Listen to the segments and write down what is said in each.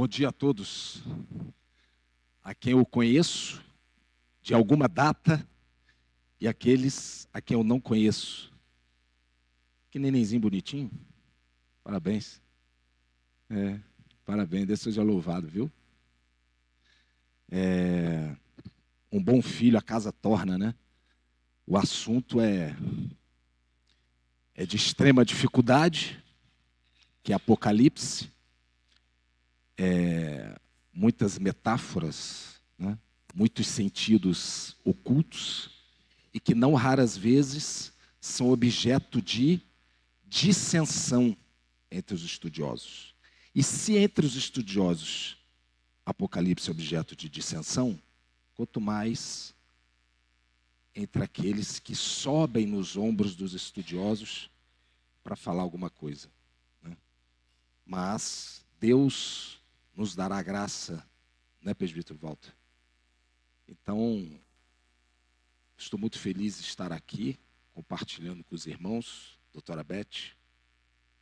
Bom dia a todos. A quem eu conheço de alguma data e aqueles a quem eu não conheço. Que nenenzinho bonitinho. Parabéns. Parabéns, Deus seja louvado, viu? Um bom filho a casa torna, né? O assunto é de extrema dificuldade, que é Apocalipse. Muitas metáforas, né? Muitos sentidos ocultos e que não raras vezes são objeto de dissensão entre os estudiosos. E se entre os estudiosos Apocalipse é objeto de dissensão, quanto mais entre aqueles que sobem nos ombros dos estudiosos para falar alguma coisa, né? Mas Deus nos dará graça, né, presbítero Walter? Então, estou muito feliz de estar aqui, compartilhando com os irmãos, doutora Beth,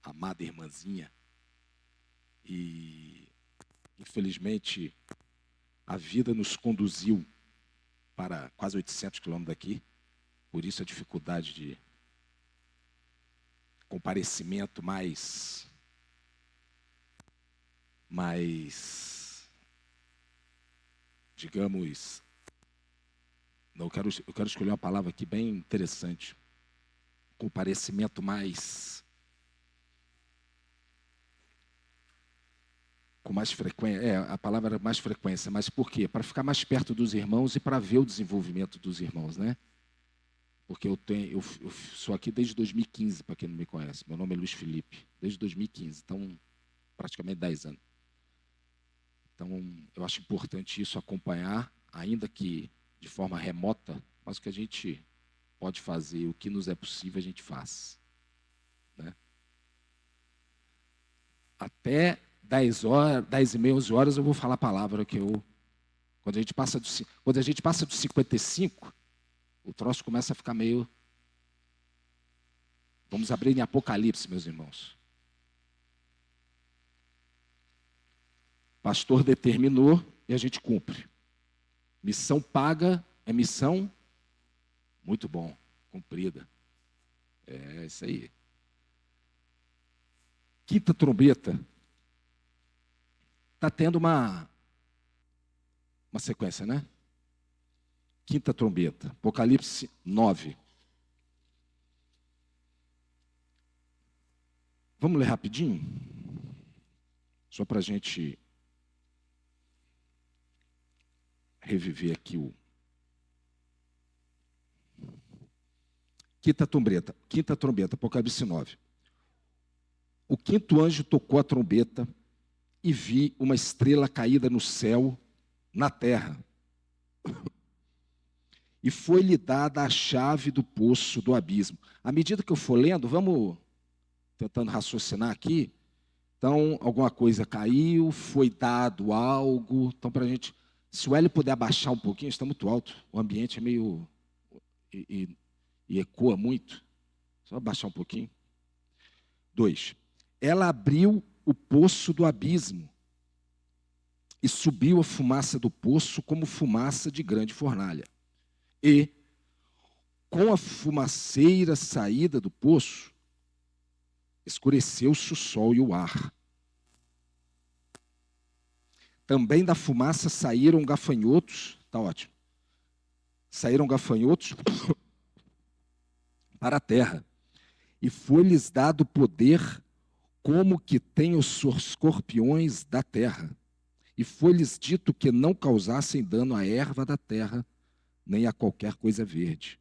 amada irmãzinha. E, infelizmente, a vida nos conduziu para quase 800 quilômetros daqui, por isso a dificuldade de comparecimento mais, digamos, não, eu quero escolher uma palavra aqui bem interessante, comparecimento mais, com mais frequência, a palavra era mais frequência, mas por quê? Para ficar mais perto dos irmãos e para ver o desenvolvimento dos irmãos, né? Porque eu sou aqui desde 2015, para quem não me conhece. Meu nome é Luiz Felipe, desde 2015, então praticamente 10 anos. Então, eu acho importante isso, acompanhar, ainda que de forma remota, mas o que a gente pode fazer, o que nos é possível, a gente faz, né? Até 10 horas, 10 e meia, 11 horas, eu vou falar a palavra que eu... Quando a gente passa dos 55, o troço começa a ficar meio... Vamos abrir em Apocalipse, meus irmãos. Pastor determinou e a gente cumpre. Missão paga é missão muito bom, cumprida. É isso aí. Quinta trombeta. Está tendo uma sequência, né? Quinta trombeta. Apocalipse 9. Vamos ler rapidinho? Só para a gente reviver aqui o... Quinta trombeta, Apocalipse 9. O quinto anjo tocou a trombeta e vi uma estrela caída no céu, na terra. E foi-lhe dada a chave do poço do abismo. À medida que eu for lendo, vamos tentando raciocinar aqui. Então, alguma coisa caiu, foi dado algo. Então, para a gente... Se o Hélio puder abaixar um pouquinho, está muito alto. O ambiente é meio... E ecoa muito. Só abaixar um pouquinho. 2. Ela abriu o poço do abismo e subiu a fumaça do poço como fumaça de grande fornalha. E, com a fumaceira saída do poço, escureceu-se o sol e o ar. Também da fumaça saíram gafanhotos, está ótimo, saíram gafanhotos para a terra, e foi-lhes dado poder como que tem os escorpiões da terra. E foi-lhes dito que não causassem dano à erva da terra, nem a qualquer coisa verde,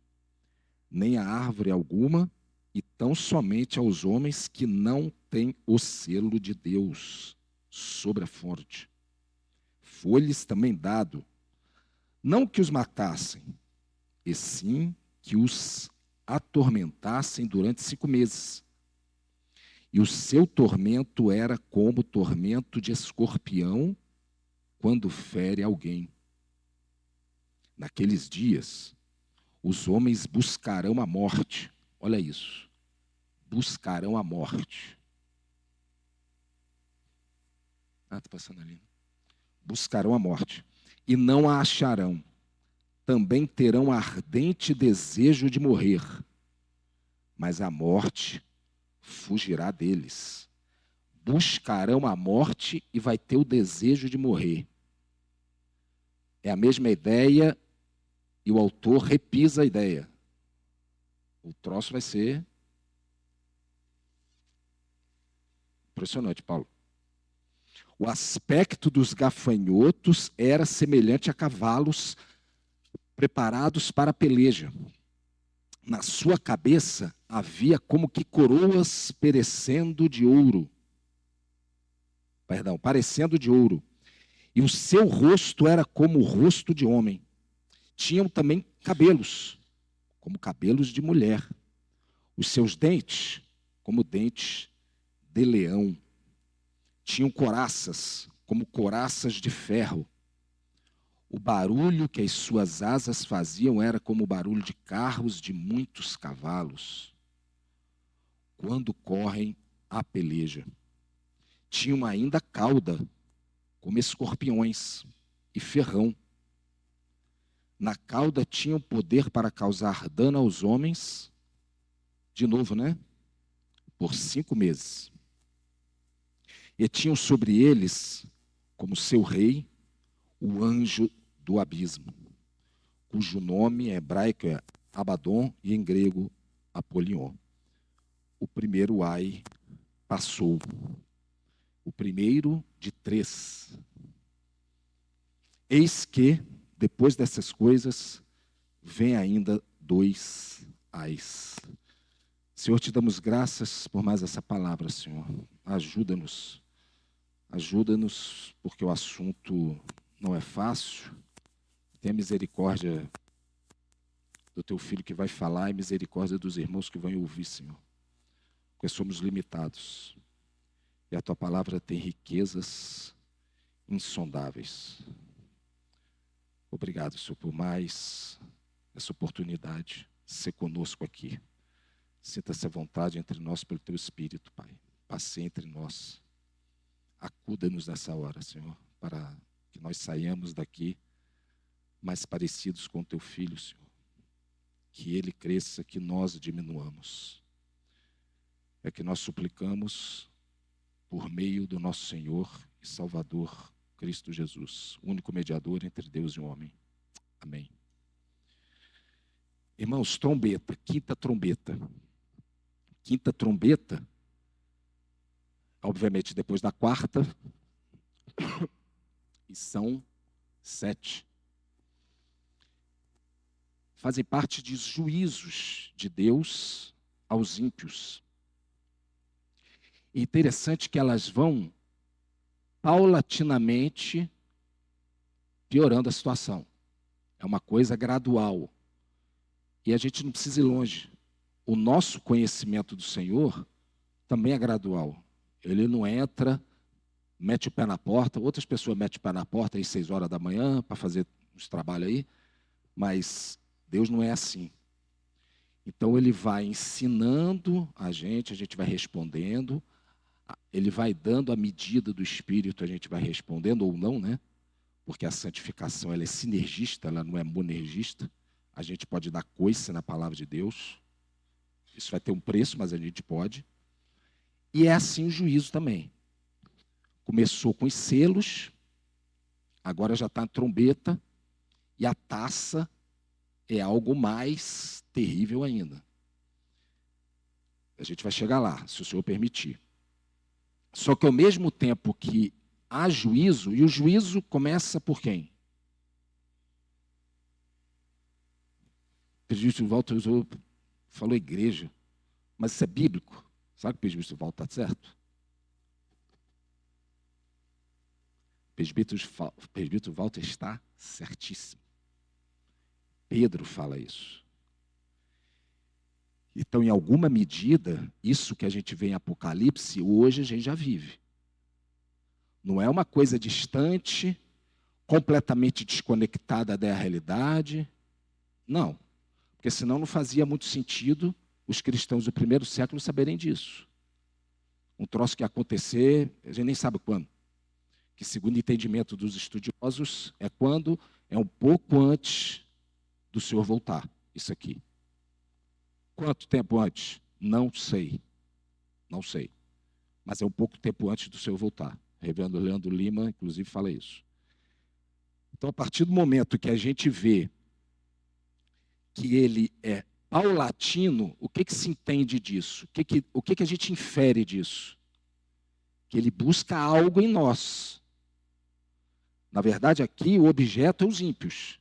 nem a árvore alguma, e tão somente aos homens que não têm o selo de Deus sobre a fonte. Foi-lhes também dado, não que os matassem, e sim que os atormentassem durante 5 meses. E o seu tormento era como tormento de escorpião quando fere alguém. Naqueles dias, os homens buscarão a morte. Olha isso. Buscarão a morte. Ah, está passando ali. Buscarão a morte e não a acharão. Também terão ardente desejo de morrer, mas a morte fugirá deles. Buscarão a morte e vai ter o desejo de morrer. É a mesma ideia e o autor repisa a ideia. O troço vai ser impressionante, Paulo. O aspecto dos gafanhotos era semelhante a cavalos preparados para a peleja. Na sua cabeça havia como que coroas parecendo de ouro. E o seu rosto era como o rosto de homem. Tinham também cabelos, como cabelos de mulher. Os seus dentes, como dentes de leão. Tinham coraças, como coraças de ferro. O barulho que as suas asas faziam era como o barulho de carros de muitos cavalos, quando correm a peleja. Tinham ainda cauda, como escorpiões, e ferrão. Na cauda tinham poder para causar dano aos homens, de novo, né? Por 5 meses. E tinham sobre eles, como seu rei, o anjo do abismo, cujo nome em hebraico é Abaddon e em grego Apolion. O primeiro ai passou. O primeiro de 3. Eis que, depois dessas coisas, vem ainda 2 ais. Senhor, te damos graças por mais essa palavra, Senhor. Ajuda-nos. Ajuda-nos, porque o assunto não é fácil. Tenha misericórdia do teu filho que vai falar e misericórdia dos irmãos que vão ouvir, Senhor. Porque somos limitados. E a tua palavra tem riquezas insondáveis. Obrigado, Senhor, por mais essa oportunidade de ser conosco aqui. Sinta-se à vontade entre nós pelo teu Espírito, Pai. Passe entre nós. Acuda-nos nessa hora, Senhor, para que nós saiamos daqui mais parecidos com o teu Filho, Senhor. Que ele cresça, que nós diminuamos. É que nós suplicamos por meio do nosso Senhor e Salvador, Cristo Jesus, o único mediador entre Deus e o homem. Amém. Irmãos, trombeta, quinta trombeta. Quinta trombeta, obviamente depois da quarta, e são 7. Fazem parte de juízos de Deus aos ímpios. E interessante que elas vão paulatinamente piorando a situação. É uma coisa gradual. E a gente não precisa ir longe. O nosso conhecimento do Senhor também é gradual. Ele não entra, mete o pé na porta. Outras pessoas metem o pé na porta às 6 horas da manhã para fazer os trabalhos aí. Mas Deus não é assim. Então ele vai ensinando a gente vai respondendo. Ele vai dando a medida do Espírito, a gente vai respondendo ou não, né? Porque a santificação ela é sinergista, ela não é monergista. A gente pode dar coice na palavra de Deus. Isso vai ter um preço, mas a gente pode. E é assim o juízo também. Começou com os selos, agora já está a trombeta, e a taça é algo mais terrível ainda. A gente vai chegar lá, se o Senhor permitir. Só que ao mesmo tempo que há juízo, e o juízo começa por quem? O presbítero Walter falou igreja, mas isso é bíblico. Sabe que o presbítero Walter está certo? O presbítero Walter está certíssimo. Pedro fala isso. Então, em alguma medida, isso que a gente vê em Apocalipse, hoje a gente já vive. Não é uma coisa distante, completamente desconectada da realidade. Não. Porque senão não fazia muito sentido os cristãos do primeiro século saberem disso. Um troço que ia acontecer, a gente nem sabe quando. que, segundo o entendimento dos estudiosos, é quando é um pouco antes do Senhor voltar. Isso aqui. Quanto tempo antes? Não sei. Não sei. Mas é um pouco tempo antes do Senhor voltar. O reverendo Leandro Lima, inclusive, fala isso. Então, a partir do momento que a gente vê que ele é paulatino, o que se entende disso? O que a gente infere disso? Que ele busca algo em nós. Na verdade, aqui o objeto é os ímpios.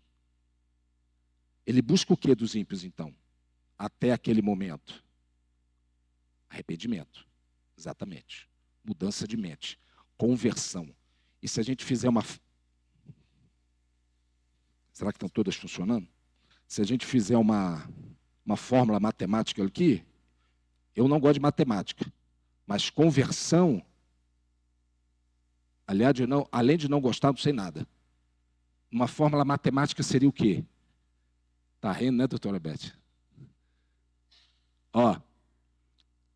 Ele busca o que dos ímpios, então? Até aquele momento? Arrependimento. Exatamente. Mudança de mente. Conversão. E se a gente fizer uma... Será que estão todas funcionando? Se a gente fizer uma fórmula matemática aqui, eu não gosto de matemática, mas conversão, além de não gostar, não sei nada. Uma fórmula matemática seria o quê? Está rindo, né, doutora Beth? Ó,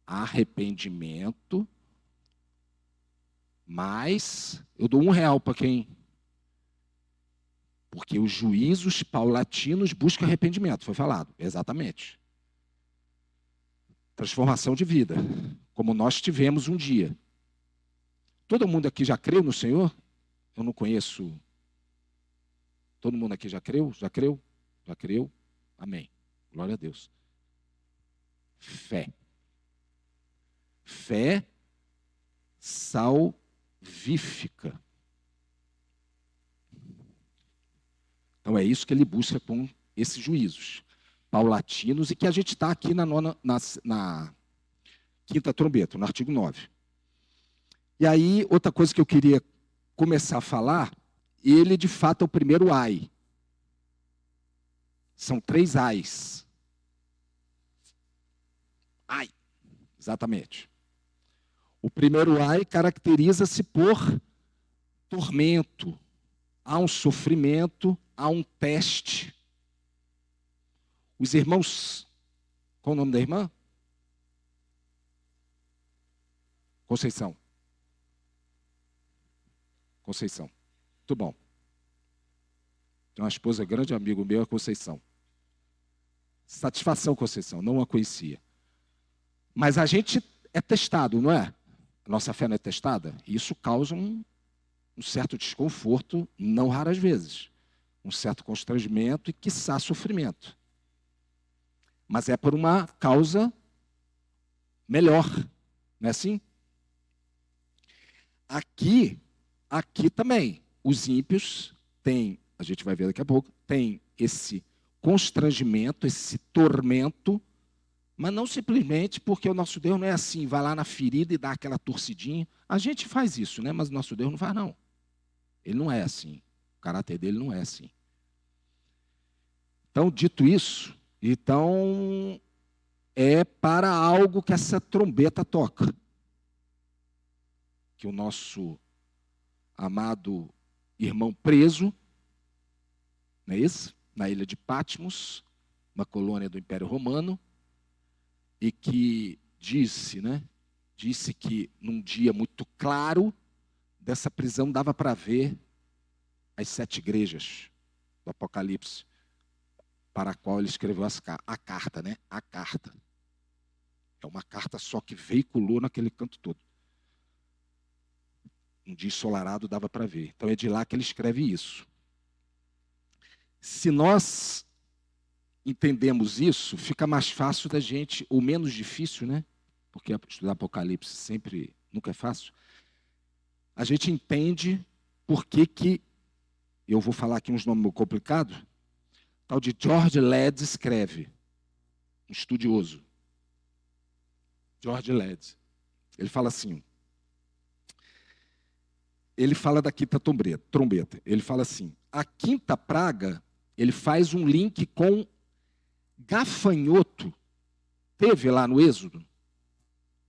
arrependimento, mais, eu dou R$1 para quem... Porque os juízos paulatinos buscam arrependimento, foi falado, exatamente. Transformação de vida, como nós tivemos um dia. Todo mundo aqui já creu no Senhor? Eu não conheço. Todo mundo aqui já creu? Já creu? Já creu? Amém. Glória a Deus. Fé. Fé salvífica. Então é isso que ele busca com esses juízos paulatinos e que a gente está aqui na quinta trombeta, no artigo 9. E aí, outra coisa que eu queria começar a falar, ele de fato é o primeiro ai. São 3 ais. Ai, exatamente. O primeiro ai caracteriza-se por tormento. Há um sofrimento, há um teste. Os irmãos, qual o nome da irmã? Conceição. Conceição. Muito bom. Tem uma esposa grande, amigo meu, é Conceição. Satisfação, Conceição, não a conhecia. Mas a gente é testado, não é? A nossa fé não é testada? E isso causa um certo desconforto, não raras vezes. Um certo constrangimento e, quiçá, sofrimento. Mas é por uma causa melhor, não é assim? Aqui também, os ímpios têm, a gente vai ver daqui a pouco, tem esse constrangimento, esse tormento, mas não simplesmente porque o nosso Deus não é assim, vai lá na ferida e dá aquela torcidinha. A gente faz isso, né? Mas o nosso Deus não faz, não. Ele não é assim. O caráter dele não é assim. Então, dito isso, então é para algo que essa trombeta toca. Que o nosso amado irmão preso, não é isso? Na ilha de Patmos, uma colônia do Império Romano, e que disse que num dia muito claro dessa prisão dava para ver as 7 igrejas do Apocalipse, para a qual ele escreveu a carta, né? A carta. É uma carta só que veiculou naquele canto todo. Um dia ensolarado dava para ver. Então é de lá que ele escreve isso. Se nós entendemos isso, fica mais fácil da gente, ou menos difícil, né? Porque estudar Apocalipse sempre, nunca é fácil. A gente entende por que eu vou falar aqui uns nomes complicados. Tal de George Led escreve, um estudioso. George Led. Ele fala assim, ele fala da quinta trombeta. Ele fala assim, a quinta praga, ele faz um link com gafanhoto. Teve lá no Êxodo?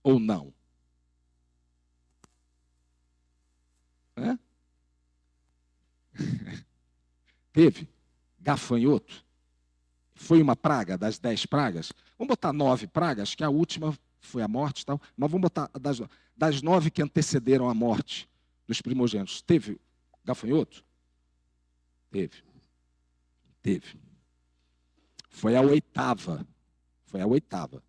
Ou não? É? Teve? Gafanhoto? Foi uma praga das 10 pragas? Vamos botar 9 pragas, que a última foi a morte e tal. Mas vamos botar das 9 que antecederam a morte dos primogênitos. Teve gafanhoto? Teve. Teve. Foi a oitava. Foi a oitava.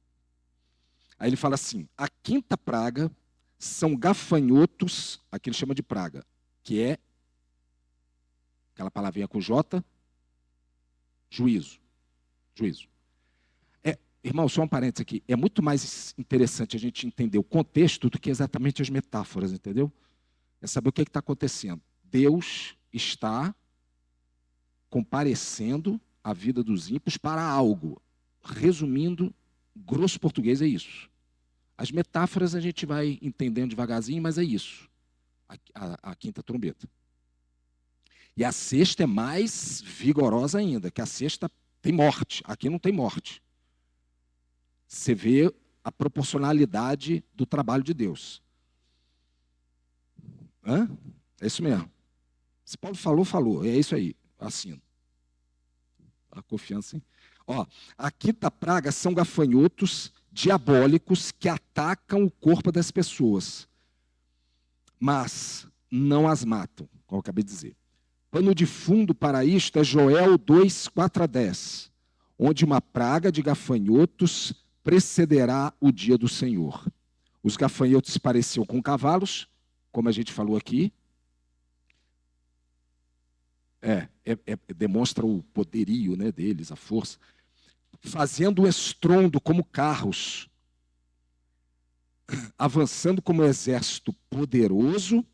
Aí ele fala assim, a quinta praga são gafanhotos, aqui ele chama de praga, que é aquela palavrinha com J, juízo. Juízo. Irmão, só um parênteses aqui. É muito mais interessante a gente entender o contexto do que exatamente as metáforas, entendeu? É saber o que está acontecendo. Deus está comparecendo a vida dos ímpios para algo. Resumindo, grosso português, é isso. As metáforas a gente vai entendendo devagarzinho, mas é isso. A quinta trombeta. E a sexta é mais vigorosa ainda, que a sexta tem morte. Aqui não tem morte. Você vê a proporcionalidade do trabalho de Deus. Hã? É isso mesmo. Se Paulo falou, falou. É isso aí. Assino. A confiança, hein? Ó, a quinta praga são gafanhotos diabólicos que atacam o corpo das pessoas, mas não as matam, como eu acabei de dizer. Pano de fundo para isto é Joel 2, 4 a 10, onde uma praga de gafanhotos precederá o dia do Senhor. Os gafanhotos se pareciam com cavalos, como a gente falou aqui. Demonstra o poderio, né, deles, a força. Fazendo um estrondo como carros, avançando como um exército poderoso,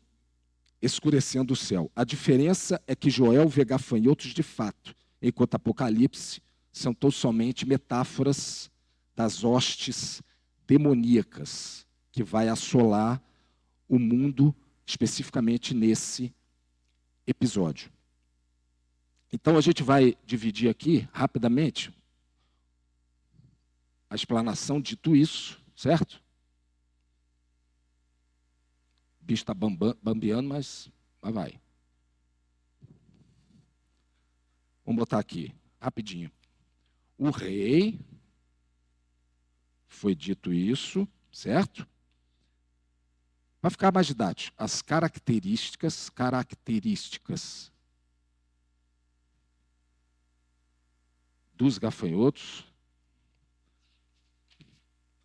escurecendo o céu. A diferença é que Joel vê gafanhotos de fato, enquanto Apocalipse são tão somente metáforas das hostes demoníacas que vai assolar o mundo, especificamente nesse episódio. Então a gente vai dividir aqui, rapidamente, a explanação. Dito isso, certo? O bicho está bambeando, mas vai. Vamos botar aqui, rapidinho. O rei, foi dito isso, certo? Para ficar mais didático, as características dos gafanhotos.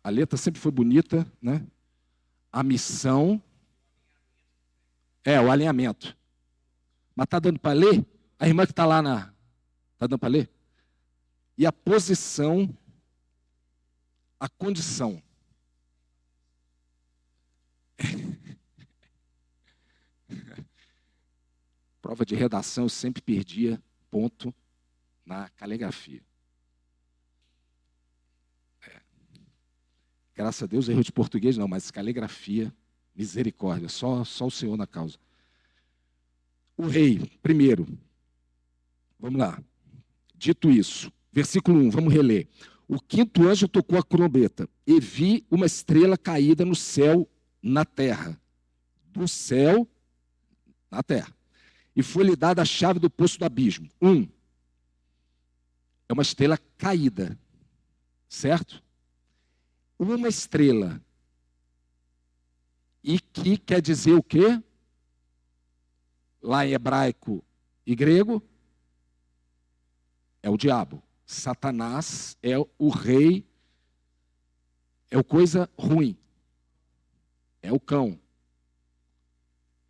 A letra sempre foi bonita, né? A missão o alinhamento. Mas está dando para ler? A irmã que está lá na... Está dando para ler? E a posição, a condição. Prova de redação, eu sempre perdia ponto na caligrafia. Graças a Deus, erro de português não, mas caligrafia, misericórdia, só o Senhor na causa. O rei, primeiro, vamos lá. Dito isso, versículo 1, vamos reler. O quinto anjo tocou a trombeta e vi uma estrela caída no céu, na terra. Do céu, na terra. E foi-lhe dada a chave do poço do abismo. É uma estrela caída, certo? Uma estrela. E que quer dizer o quê? Lá em hebraico e grego, é o diabo. Satanás é o rei, é o coisa ruim, é o cão.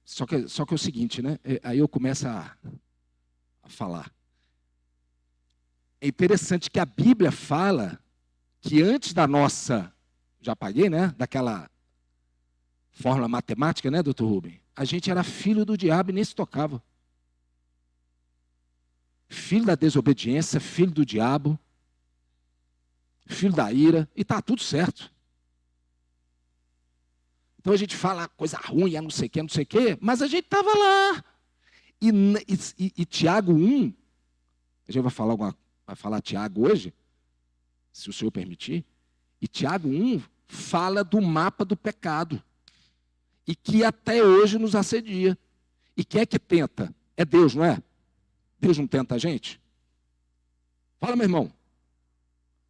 Só que é o seguinte, né? Aí eu começo a falar. É interessante que a Bíblia fala que antes da nossa, já apaguei, né? Daquela fórmula matemática, né, doutor Rubem? A gente era filho do diabo e nem se tocava. Filho da desobediência, filho do diabo, filho da ira, e está tudo certo. Então a gente fala coisa ruim, não sei o quê, mas a gente estava lá. E Tiago 1, a gente vai falar Tiago hoje, se o senhor permitir, e Tiago 1 fala do mapa do pecado, e que até hoje nos assedia. E quem é que tenta? É Deus, não é? Deus não tenta a gente? Fala, meu irmão.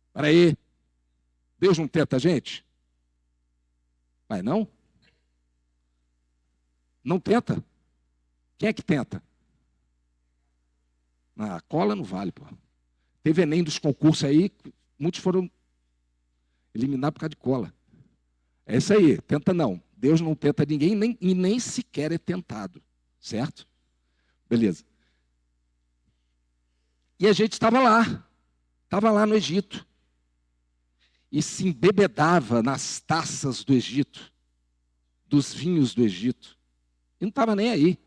Espera aí. Deus não tenta a gente? Vai não? Não tenta? Quem é que tenta? Ah, cola não vale, pô. Teve Enem dos concursos aí, muitos foram eliminados por causa de cola. É isso aí, tenta não. Deus não tenta ninguém e nem sequer é tentado, certo? Beleza. E a gente estava lá no Egito. E se embebedava nas taças do Egito, dos vinhos do Egito. E não estava nem aí.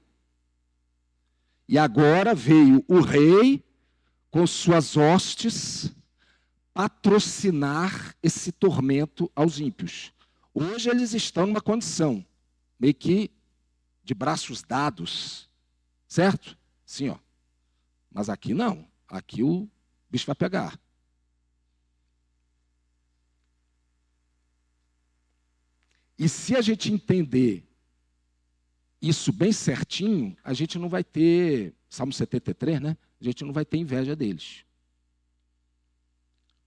E agora veio o rei com suas hostes patrocinar esse tormento aos ímpios. Hoje eles estão numa condição meio que de braços dados, certo? Sim, ó. Mas aqui não. Aqui o bicho vai pegar. E se a gente entender isso bem certinho, a gente não vai ter, Salmo 73, né? A gente não vai ter inveja deles.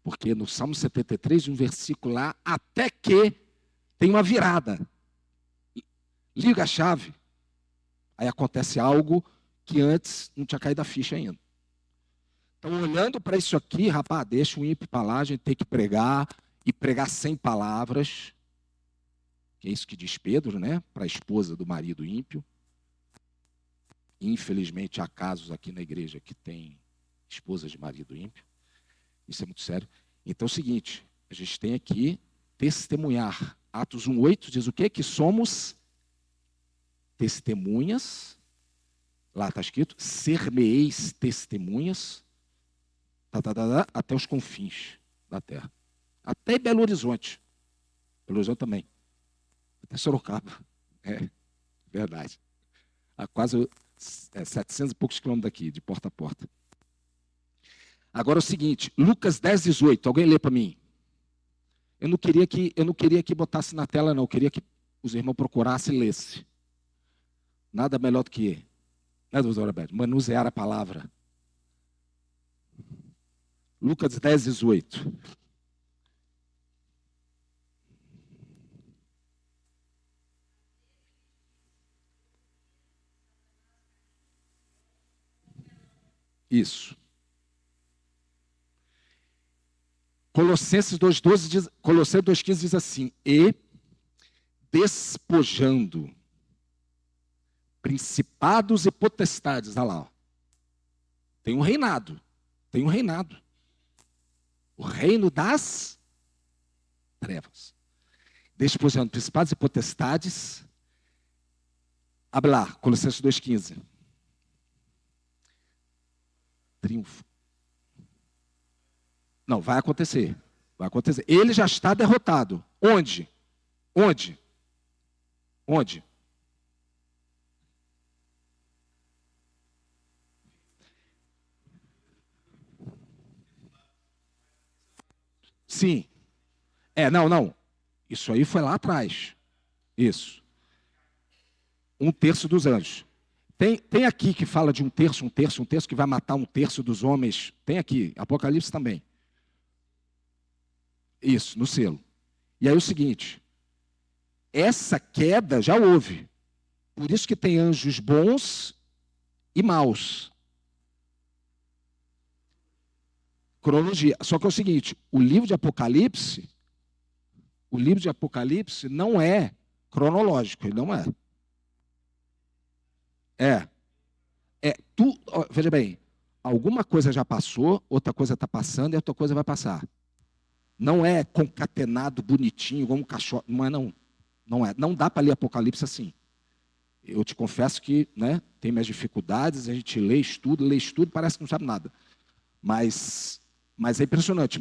Porque no Salmo 73, um versículo lá, até que tem uma virada. Liga a chave. Aí acontece algo que antes não tinha caído a ficha ainda. Então, olhando para isso aqui, rapaz, deixa o ímpio para lá, a gente tem que pregar, e pregar sem palavras. Que é isso que diz Pedro, né? Para a esposa do marido ímpio. Infelizmente, há casos aqui na igreja que tem esposas de marido ímpio. Isso é muito sério. Então é o seguinte, a gente tem aqui testemunhar. Atos 1:8 diz o quê? Que somos testemunhas. Lá está escrito, ser-me-eis testemunhas, até os confins da terra. Até Belo Horizonte. Belo Horizonte também. Até Sorocaba. É, verdade. Há quase 700 e poucos quilômetros daqui, de porta a porta. Agora é o seguinte, Lucas 10:18. Alguém lê para mim? Eu não queria que botasse na tela, não. Eu queria que os irmãos procurassem e lessem. Nada melhor do que, né, doutora Roberto? Manusear a palavra. Lucas 10:18. Isso. Colossenses 2:12 diz, Colossenses 2:15 diz assim: e despojando principados e potestades. Olha lá, ó. Tem um reinado. Tem um reinado. O reino das trevas. Despojando principados e potestades. Abre lá, Colossenses 2:15. Triunfo. Não, vai acontecer. Vai acontecer. Ele já está derrotado. Onde? Onde? Onde? Sim. Não. Isso aí foi lá atrás. Isso. 1/3 dos anjos. Tem aqui que fala de 1/3 que vai matar 1/3 dos homens. Tem aqui, Apocalipse também. Isso, no selo. E aí o seguinte, essa queda já houve. Por isso que tem anjos bons e maus. Cronologia. Só que é o seguinte, o livro de Apocalipse não é cronológico, ele não é. Veja bem, alguma coisa já passou, outra coisa está passando e outra coisa vai passar. Não é concatenado, bonitinho, como um cachorro. Não é, não. Não é. Não dá para ler Apocalipse assim. Eu te confesso que, né, tem minhas dificuldades, a gente lê, estuda, parece que não sabe nada. Mas é impressionante,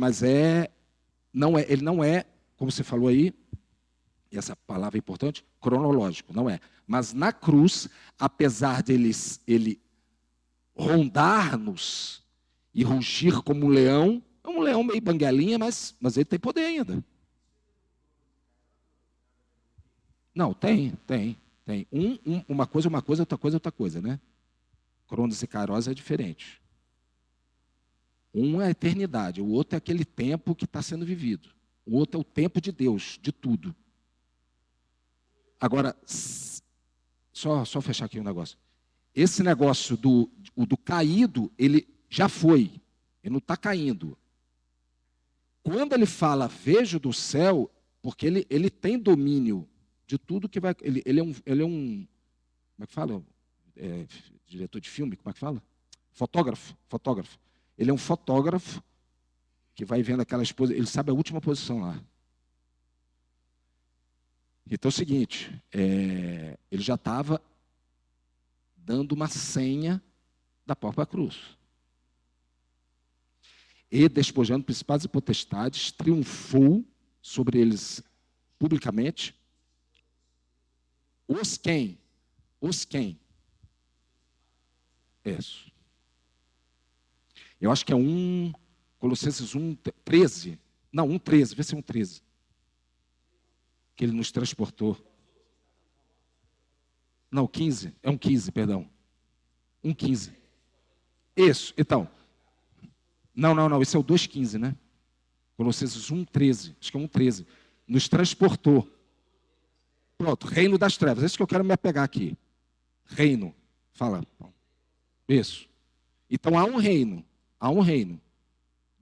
ele não é, como você falou aí, e essa palavra é importante, cronológico, não é. Mas na cruz, apesar de ele rondar-nos e rugir como um leão, é um leão meio banguelinha, mas ele tem poder ainda. Não, tem. Uma coisa, outra coisa, né? Cronos e Kairos é diferente. Um é a eternidade, o outro é aquele tempo que está sendo vivido. O outro é o tempo de Deus, de tudo. Agora, Só fechar aqui um negócio. Esse negócio do caído, ele já foi. Ele não está caindo. Quando ele fala vejo do céu, porque ele tem domínio de tudo que vai. Ele é um. Como é que fala? Diretor de filme, como é que fala? Fotógrafo. Ele é um fotógrafo que vai vendo aquelas posições. Ele sabe a última posição lá. Então é o seguinte, ele já estava dando uma senha da própria cruz. E, despojando principados e potestades, triunfou sobre eles publicamente. Os quem? Isso. Eu acho que é Colossenses 1:13. Não, 1:13, vê se é 1:13. Que ele nos transportou. Não, 15, é 1:15, perdão. 1:15. Isso, então. Não, esse é o 2:15, né? Colossenses 1:13, acho que é 1:13. Nos transportou. Pronto, reino das trevas, é isso que eu quero me apegar aqui. Reino, fala. Isso. Então há um reino,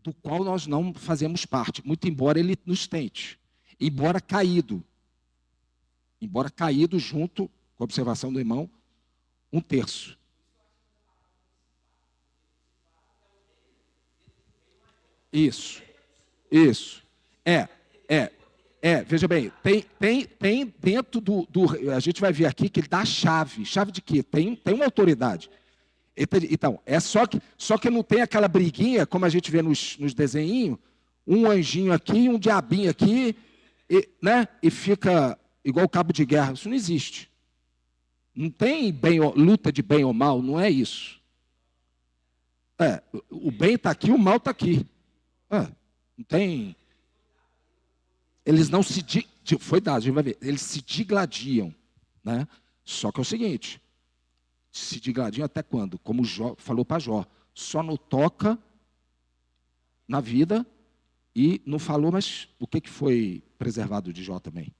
do qual nós não fazemos parte, muito embora ele nos tente. Embora caído junto, com a observação do irmão, 1/3. Isso. Veja bem, tem dentro a gente vai ver aqui que ele dá a chave. Chave de quê? Tem uma autoridade. Então, só que não tem aquela briguinha, como a gente vê nos desenhinhos, um anjinho aqui, um diabinho aqui, né? E fica igual o cabo de guerra. Isso não existe. Não tem luta de bem ou mal, não é isso. O bem está aqui, o mal está aqui. Não tem. Eles não se. Foi dado, a gente vai ver. Eles se digladiam. Né? Só que é o seguinte: se digladiam até quando? Como Jó falou para Jó: só não toca na vida e não falou, mas o que foi preservado de Jó também?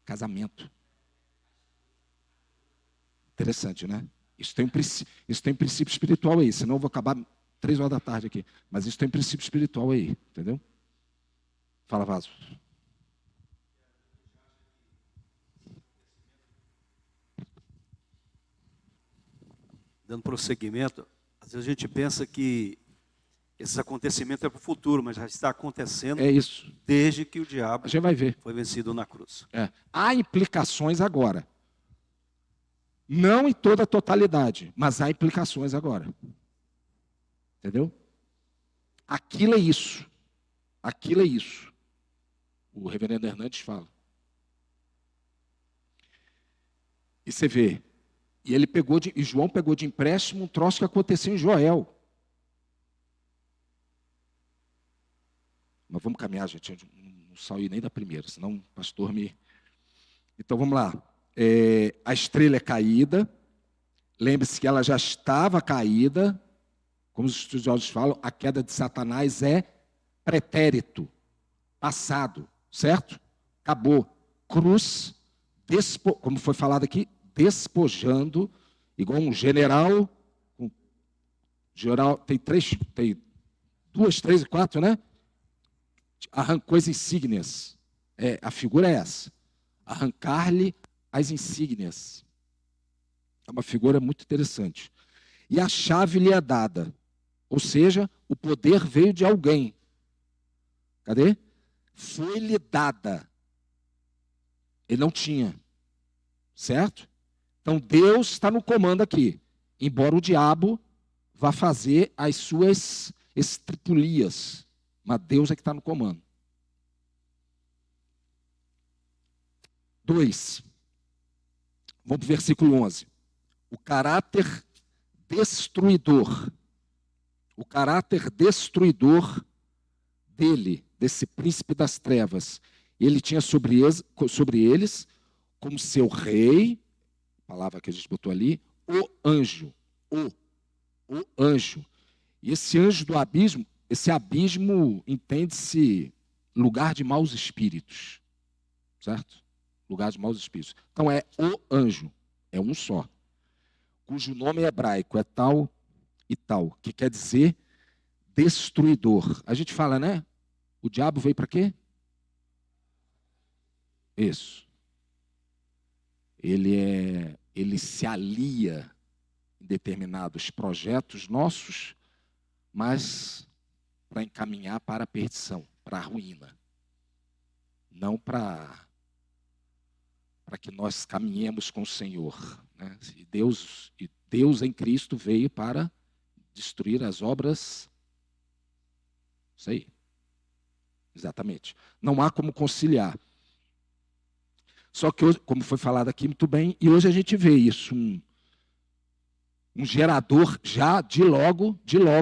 Casamento. Interessante, né? Isso tem um princípio espiritual aí, senão eu vou acabar 3 horas da tarde aqui. Mas isso tem um princípio espiritual aí, entendeu? Fala, Vaso. Dando prosseguimento, às vezes a gente pensa que esses acontecimentos é para o futuro, mas já está acontecendo desde que o diabo foi vencido na cruz. Há implicações agora. Não em toda a totalidade, mas há implicações agora. Entendeu? Aquilo é isso. O reverendo Hernandes fala. E você vê, e João pegou de empréstimo um troço que aconteceu em Joel. Mas vamos caminhar, gente. Eu não saí nem da primeira, senão o pastor me... Então vamos lá. A estrela é caída. Lembre-se que ela já estava caída. Como os estudiosos falam, a queda de Satanás é pretérito, passado, certo? Acabou. Cruz, como foi falado aqui, despojando, igual um general. Tem 2, 3 e 4, né? Arrancou as insígnias. A figura é essa. Arrancar-lhe as insígnias. É uma figura muito interessante. E a chave lhe é dada. Ou seja, o poder veio de alguém. Cadê? Foi-lhe dada. Ele não tinha. Certo? Então Deus está no comando aqui. Embora o diabo vá fazer as suas estripulias. Mas Deus é que está no comando. 2. Vamos para o versículo 11. O caráter destruidor. O caráter destruidor dele, desse príncipe das trevas. Ele tinha sobre eles, como seu rei, palavra que a gente botou ali, o anjo. O anjo. E esse anjo do abismo, esse abismo entende-se lugar de maus espíritos. certo? Lugar de maus espíritos. Então é o anjo, é um só, cujo nome hebraico é tal e tal, que quer dizer destruidor. A gente fala, né? O diabo veio para quê? Isso. Ele se alia em determinados projetos nossos, mas para encaminhar para a perdição, para a ruína. Não para que nós caminhemos com o Senhor, né? E Deus em Cristo veio para destruir as obras. Isso aí. Exatamente. Não há como conciliar. Só que hoje, como foi falado aqui muito bem, e hoje a gente vê isso, um gerador, já de logo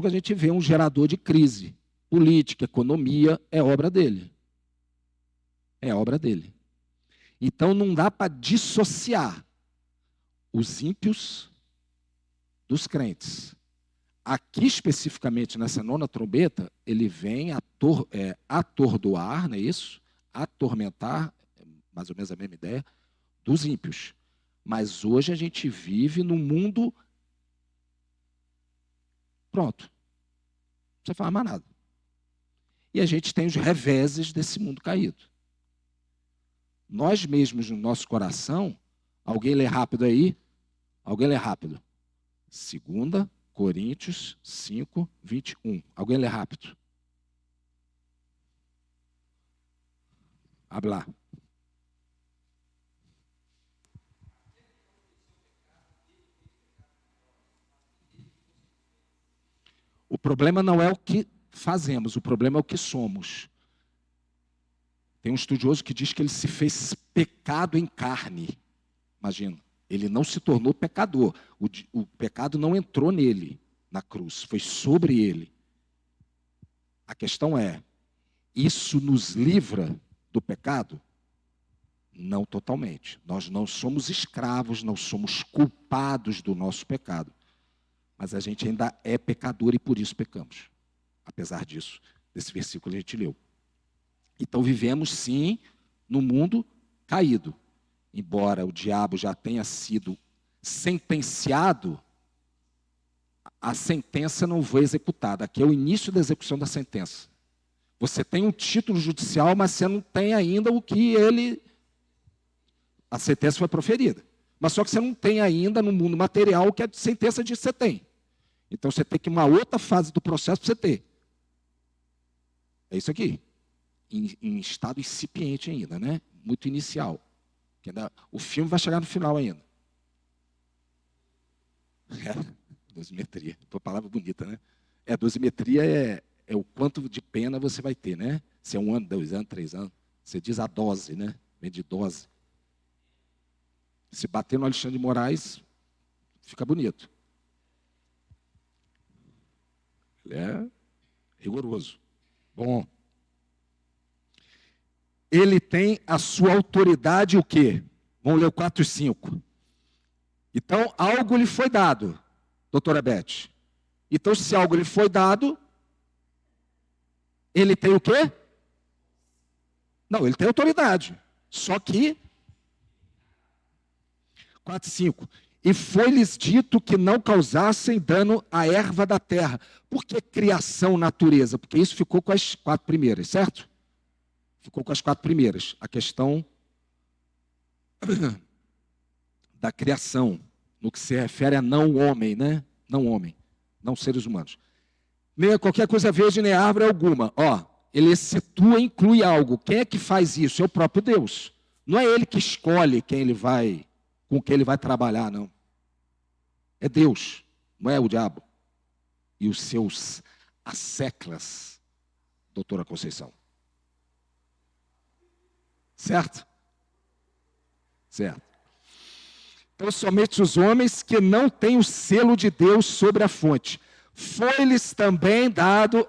a gente vê um gerador de crise. Política, economia, é obra dele. É obra dele. Então não dá para dissociar os ímpios dos crentes. Aqui especificamente nessa nona trombeta, ele vem atordoar, não é isso? Atormentar, mais ou menos a mesma ideia, dos ímpios. Mas hoje a gente vive num mundo pronto. Não precisa falar mais nada. E a gente tem os reveses desse mundo caído. Nós mesmos, no nosso coração, alguém lê rápido aí? Alguém lê rápido? 2 Coríntios 5, 21. Alguém lê rápido? Abre lá. O problema não é o que fazemos, o problema é o que somos. Tem um estudioso que diz que ele se fez pecado em carne. Imagina, ele não se tornou pecador. O pecado não entrou nele, na cruz, foi sobre ele. A questão é, isso nos livra do pecado? Não totalmente. Nós não somos escravos, não somos culpados do nosso pecado. Mas a gente ainda é pecador e por isso pecamos. Apesar disso, desse versículo que a gente leu. Então vivemos sim no mundo caído. Embora o diabo já tenha sido sentenciado, a sentença não foi executada. Aqui é o início da execução da sentença. Você tem um título judicial, mas você não tem ainda o que ele... A sentença foi proferida. Mas só que você não tem ainda no mundo material o que a sentença diz que você tem. Então você tem que ir uma outra fase do processo para você ter. É isso aqui. Em estado incipiente ainda, né? Muito inicial. O filme vai chegar no final ainda. Dosimetria. Uma palavra bonita, né? Dosimetria é o quanto de pena você vai ter, né? Se é 1 ano, 2 anos, 3 anos. Você diz a dose, né? Vem de dose. Se bater no Alexandre de Moraes, fica bonito. Ele é rigoroso. Bom. Ele tem a sua autoridade o quê? Vamos ler o 4 e 5. Então, algo lhe foi dado, doutora Beth. Então, se algo lhe foi dado, ele tem o quê? Não, ele tem autoridade. Só que... 4 e 5. E foi-lhes dito que não causassem dano à erva da terra. Por que criação, natureza? Porque isso ficou com as 4 primeiras, certo? Ficou com as 4 primeiras. A questão da criação, no que se refere a não homem, né? Não homem, não seres humanos. Nem qualquer coisa verde, nem árvore alguma. Ele excetua, inclui algo. Quem é que faz isso? É o próprio Deus. Não é ele que escolhe com quem ele vai trabalhar, não. É Deus, não é o diabo. E os seus asseclas, doutora Conceição. Certo? Certo. Então, somente os homens que não têm o selo de Deus sobre a fonte. Foi-lhes também dado,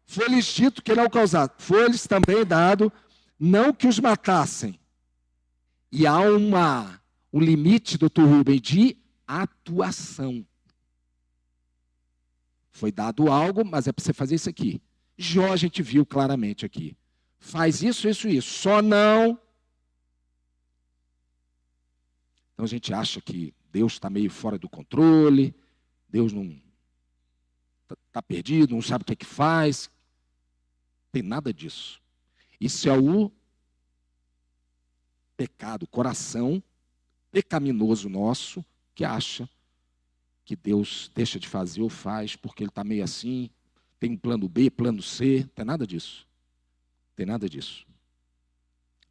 foi-lhes dito que não causaram. Foi-lhes também dado, não que os matassem. E há um limite, doutor Rubem, de atuação. Foi dado algo, mas é para você fazer isso aqui. Jó a gente viu claramente aqui. Faz isso, isso, isso. Só não Então a gente acha que Deus está meio fora do controle, Deus não está perdido, não sabe o que é que faz. Não tem nada disso. Isso é o pecado, coração pecaminoso nosso, que acha que Deus deixa de fazer ou faz porque ele está meio assim, tem um plano B, plano C, não tem nada disso. Não tem nada disso.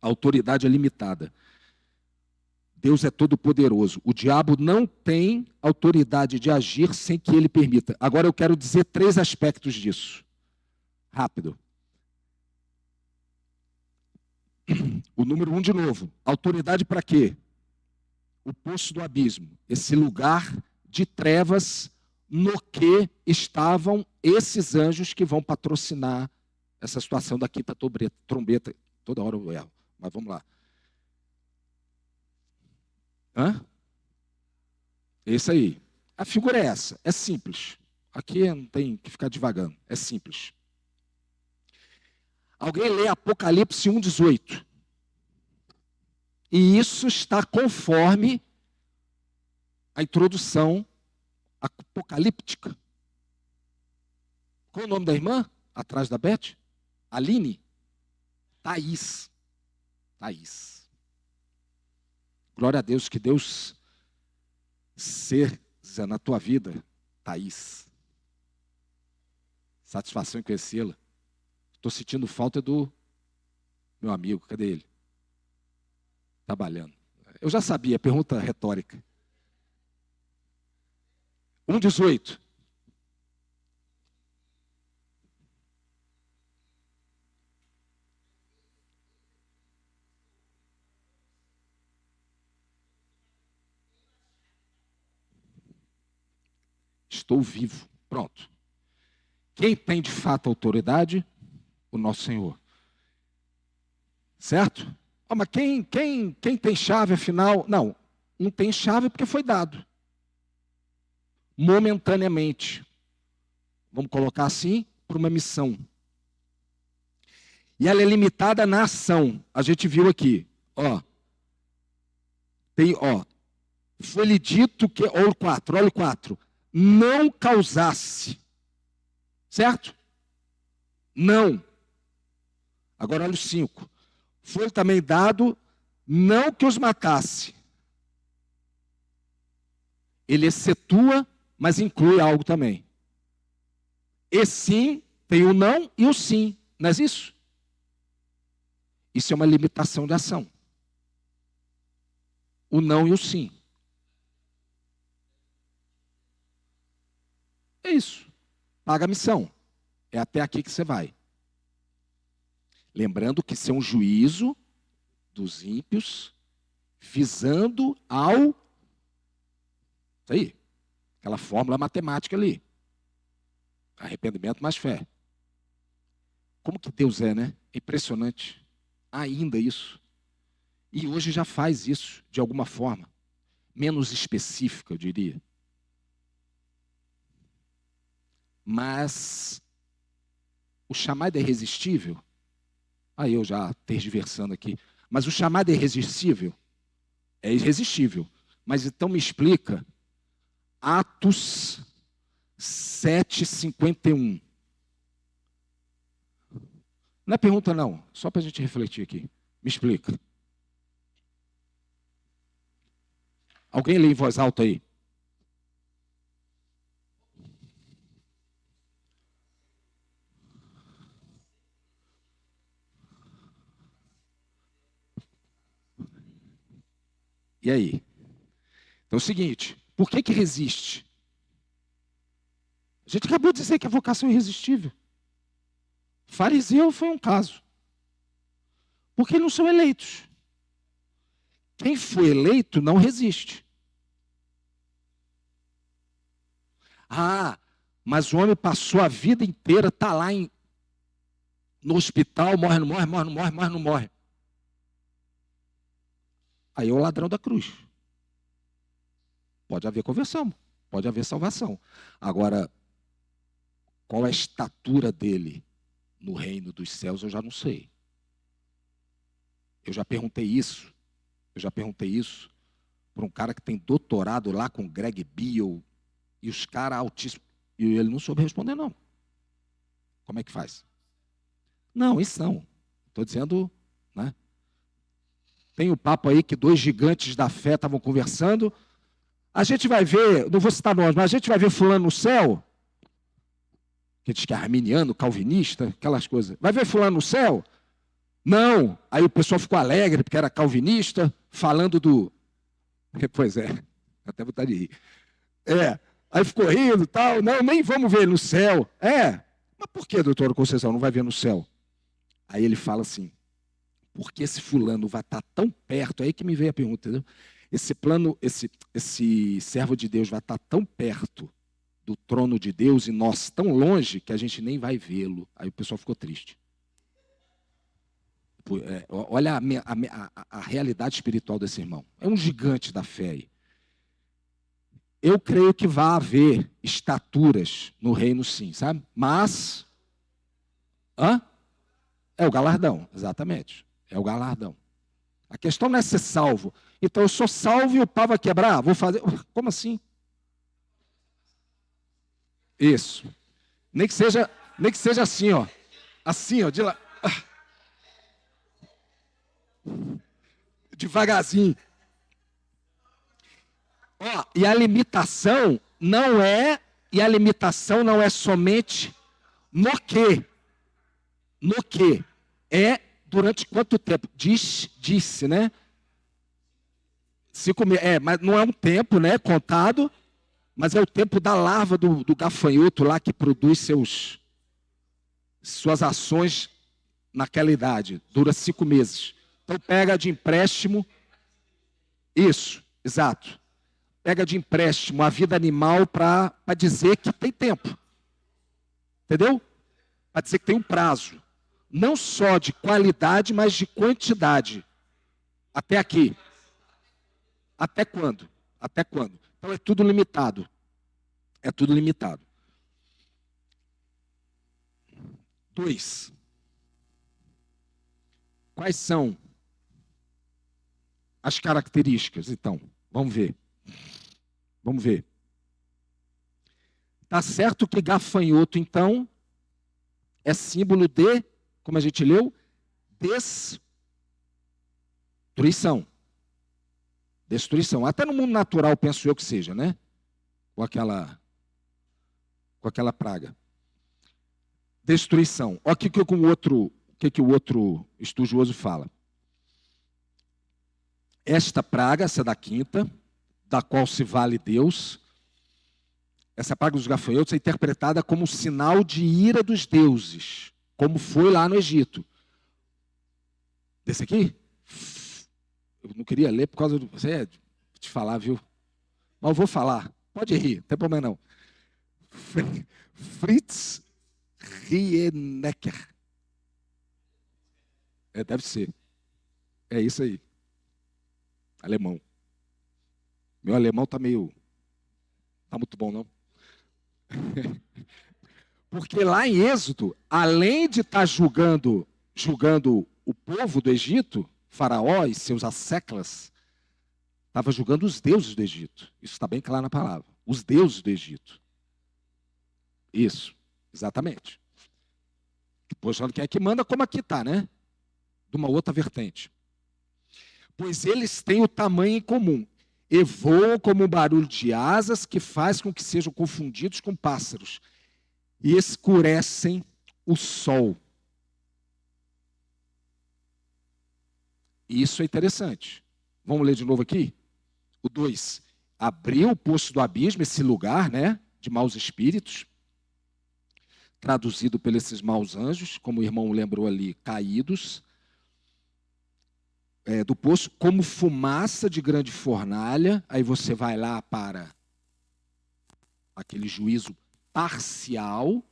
A autoridade é limitada. Deus é todo poderoso. O diabo não tem autoridade de agir sem que ele permita. Agora eu quero dizer 3 aspectos disso. Rápido. O número 1 de novo. Autoridade para quê? O poço do abismo. Esse lugar de trevas no que estavam esses anjos que vão patrocinar essa situação da quinta trombeta. Toda hora eu erro, mas vamos lá. Esse aí. A figura é essa. É simples. Aqui não tem que ficar divagando. É simples. Alguém lê Apocalipse 1,18. E isso está conforme a introdução apocalíptica. Qual o nome da irmã? Atrás da Beth? Aline? Thaís. Thaís. Glória a Deus, que Deus seja na tua vida, Thaís. Satisfação em conhecê-la. Estou sentindo falta do meu amigo, cadê ele? Trabalhando. Eu já sabia, pergunta retórica. 1,18. Estou vivo. Pronto. Quem tem de fato autoridade? O nosso Senhor. Certo? Mas quem tem chave afinal? Não tem chave porque foi dado. Momentaneamente. Vamos colocar assim, por uma missão. E ela é limitada na ação. A gente viu aqui. Foi-lhe dito que, olha o 4. Não causasse. Certo? Não. Agora olha o 5. Foi também dado, não que os matasse. Ele excetua, mas inclui algo também. E sim, tem o não e o sim. Não é isso? Isso é uma limitação de ação. O não e o sim. É isso. Paga a missão. É até aqui que você vai. Lembrando que isso é um juízo dos ímpios, visando ao... Isso aí. Aquela fórmula matemática ali. Arrependimento mais fé. Como que Deus é, né? É impressionante. Ainda isso. E hoje já faz isso, de alguma forma. Menos específica, eu diria. Mas o chamado é irresistível. Aí eu já tergiversando aqui. Mas o chamado é irresistível? É irresistível. Mas então me explica Atos 7:51. Não é pergunta não, só para a gente refletir aqui. Me explica. Alguém lê em voz alta aí? E aí? Então é o seguinte, por que resiste? A gente acabou de dizer que a vocação é irresistível. Fariseu foi um caso. Porque não são eleitos. Quem foi eleito não resiste. Mas o homem passou a vida inteira, está lá no hospital, morre, não morre. Aí é o ladrão da cruz. Pode haver conversão, pode haver salvação. Agora, qual é a estatura dele no reino dos céus, eu já não sei. Eu já perguntei isso por um cara que tem doutorado lá com Greg Beale, e os caras altíssimos. E ele não soube responder, não. Como é que faz? Não, isso não. Estou dizendo, né? Tem o papo aí que 2 gigantes da fé estavam conversando. A gente vai ver, não vou citar nomes, mas a gente vai ver fulano no céu, que diz que é arminiano, calvinista, aquelas coisas. Vai ver fulano no céu? Não. Aí o pessoal ficou alegre, porque era calvinista, falando do... Pois é, até vontade de rir. Aí ficou rindo e tal. Não, nem vamos ver no céu. Mas por que, doutor Conceição, não vai ver no céu? Aí ele fala assim, porque esse fulano vai estar tão perto, aí que me veio a pergunta, entendeu? Esse servo de Deus vai estar tão perto do trono de Deus e nós tão longe que a gente nem vai vê-lo. Aí o pessoal ficou triste. Olha a realidade espiritual desse irmão. É um gigante da fé aí. Eu creio que vai haver estaturas no reino, sim, sabe? Mas... É o galardão, exatamente. É o galardão. A questão não é ser salvo. Então eu sou salvo e o pau vai quebrar? Vou fazer... Como assim? Isso. Nem que seja assim, ó. Assim, ó, de lá. Devagarzinho. E a limitação não é somente no quê? No quê? É durante quanto tempo? Disse, né? 5 meses. Mas não é um tempo, né? Contado, mas é o tempo da larva do gafanhoto lá que produz suas ações naquela idade. Dura 5 meses. Então pega de empréstimo. Isso, exato. Pega de empréstimo a vida animal para dizer que tem tempo. Entendeu? Para dizer que tem um prazo. Não só de qualidade, mas de quantidade. Até aqui. Até quando? Até quando? Então é tudo limitado. É tudo limitado. 2. Quais são as características, então? Vamos ver. Vamos ver. Tá certo que gafanhoto, então, é símbolo de, como a gente leu, destruição. Destruição. Até no mundo natural, penso eu que seja, né? Com aquela praga. Destruição. Olha o que o outro estudioso fala. Esta praga, essa da 5ª, da qual se vale Deus, essa praga dos gafanhotos é interpretada como um sinal de ira dos deuses, como foi lá no Egito. Desse aqui? Eu não queria ler por causa de te falar, viu? Mas eu vou falar. Pode rir, não tem problema não. Fritz Rienecker. Deve ser. É isso aí. Alemão. Meu alemão tá muito bom, não? Porque lá em Êxodo, além de estar julgando o povo do Egito, Faraó e seus asseclas, estava julgando os deuses do Egito. Isso está bem claro na palavra. Os deuses do Egito. Isso, exatamente. Depois falando quem é que manda, como aqui está, né? De uma outra vertente. Pois eles têm o tamanho em comum. E voam como um barulho de asas que faz com que sejam confundidos com pássaros. E escurecem o sol. E isso é interessante. Vamos ler de novo aqui? O 2. Abriu o poço do abismo, esse lugar, né, de maus espíritos, traduzido por esses maus anjos, como o irmão lembrou ali, caídos, do poço, como fumaça de grande fornalha. Aí você vai lá para aquele juízo parcial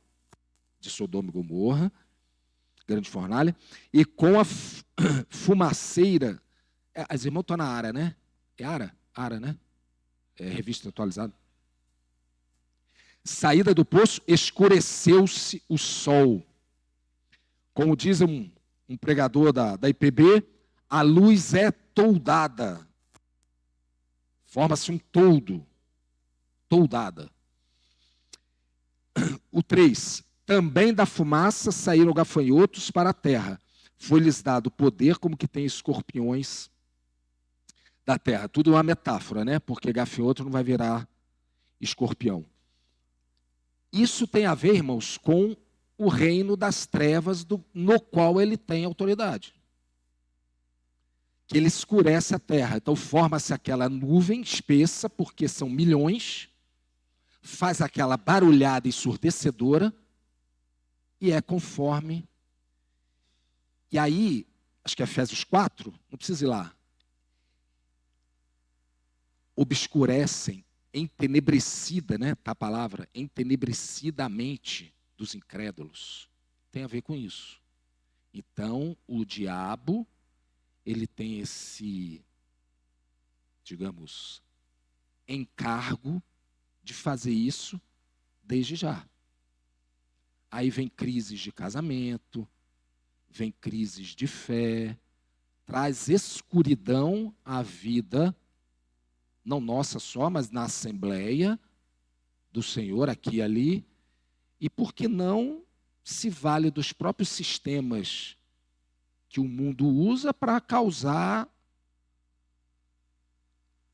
de Sodoma e Gomorra, grande fornalha, e com a fumaceira. As irmãs estão na Ara, né? É Ara, né? É revista atualizada. Saída do poço, escureceu-se o sol. Como diz um pregador da IPB, a luz é toldada. Forma-se um toldo, toldada. O 3. Também da fumaça saíram gafanhotos para a terra. Foi-lhes dado poder como que tem escorpiões da terra. Tudo é uma metáfora, né? Porque gafanhoto não vai virar escorpião. Isso tem a ver, irmãos, com o reino das trevas no qual ele tem autoridade. Que ele escurece a terra. Então forma-se aquela nuvem espessa, porque são milhões, faz aquela barulhada ensurdecedora, e é conforme. E aí, acho que é Efésios 4, não precisa ir lá. Obscurecem, entenebrecida, né? Tá a palavra, entenebrecida a mente dos incrédulos. Tem a ver com isso. Então, o diabo, ele tem esse, digamos, encargo de fazer isso desde já. Aí vem crises de casamento, vem crises de fé, traz escuridão à vida, não nossa só, mas na Assembleia do Senhor, aqui e ali, e por que não se vale dos próprios sistemas que o mundo usa para causar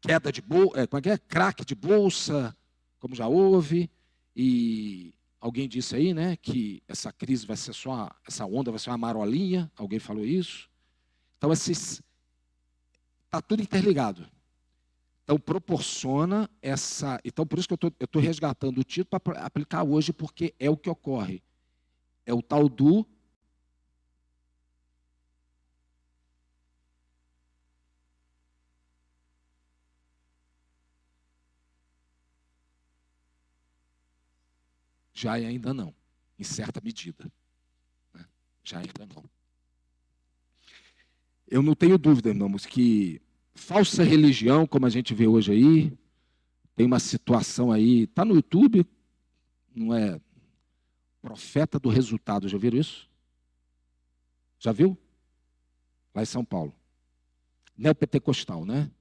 queda de bolsa, craque de bolsa, como já houve, e alguém disse aí, né, que essa crise vai ser só, essa onda vai ser uma marolinha, alguém falou isso. Então, está tudo interligado. Então, proporciona essa. Então, por isso que eu estou resgatando o título para aplicar hoje, porque é o que ocorre. É o tal do. Já e ainda não, em certa medida. Né? Já e ainda não. Eu não tenho dúvida, irmãos, que falsa religião, como a gente vê hoje aí, tem uma situação aí, está no YouTube, não é? Profeta do resultado, já viram isso? Já viu? Lá em São Paulo. Neopentecostal, né?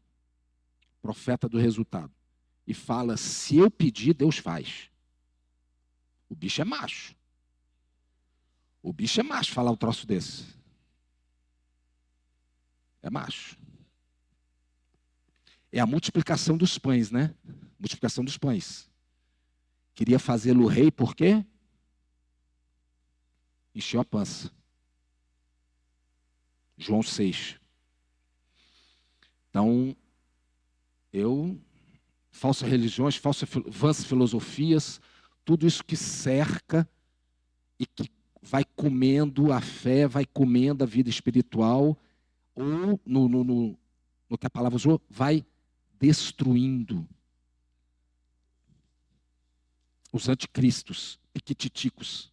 Profeta do resultado. E fala, se eu pedir, Deus faz. O bicho é macho. O bicho é macho falar um troço desse. É macho. É a multiplicação dos pães, né? Multiplicação dos pães. Queria fazê-lo rei, por quê? Encheu a pança. João 6. Então, falsas religiões, vãs filosofias, tudo isso que cerca e que vai comendo a fé, vai comendo a vida espiritual, ou, no que a palavra usou, vai destruindo os anticristos, piquititicos.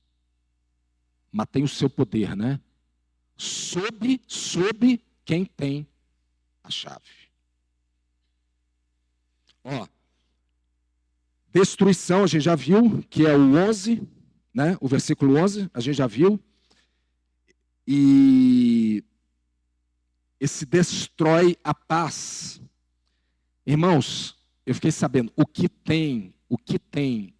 Mas tem o seu poder, né? Sob quem tem a chave. Ó, destruição, a gente já viu, que é o 11, né? O versículo 11, a gente já viu. E esse destrói a paz. Irmãos, eu fiquei sabendo, o que tem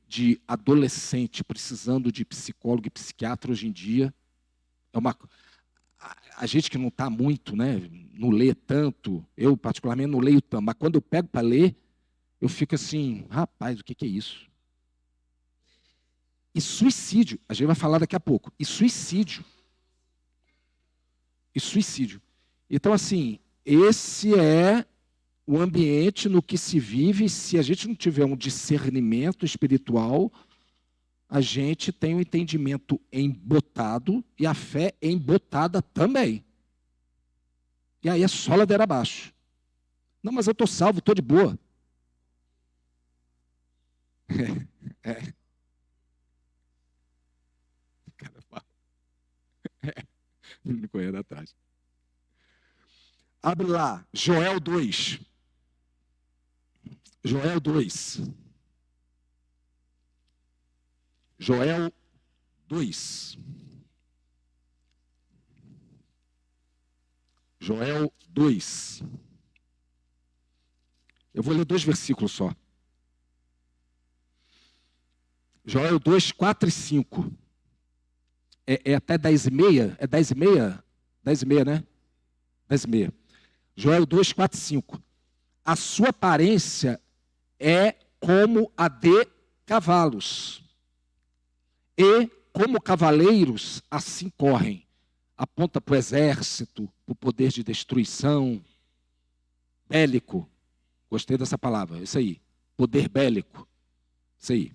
de adolescente precisando de psicólogo e psiquiatra hoje em dia, a gente que não está muito, né, não lê tanto, eu particularmente não leio tanto, mas quando eu pego para ler, eu fico assim, rapaz, o que é isso? E suicídio, a gente vai falar daqui a pouco, e suicídio. Então, assim, esse é o ambiente no que se vive. Se a gente não tiver um discernimento espiritual, a gente tem um entendimento embotado e a fé embotada também. E aí é só ladeira abaixo. Não, mas eu estou salvo, estou de boa. É. Não correndo atrás. Abre lá, Joel 2. Joel 2. Joel 2. Joel 2. Eu vou ler 2 versículos só. Joel 2, 4 e 5. É até 10h30? É 10h30? 10h30, né? 10h30. Joel 2, 4 e 5. A sua aparência é como a de cavalos. E como cavaleiros, assim correm. Aponta para o exército, para o poder de destruição. Bélico. Gostei dessa palavra. Isso aí. Poder bélico. Isso aí.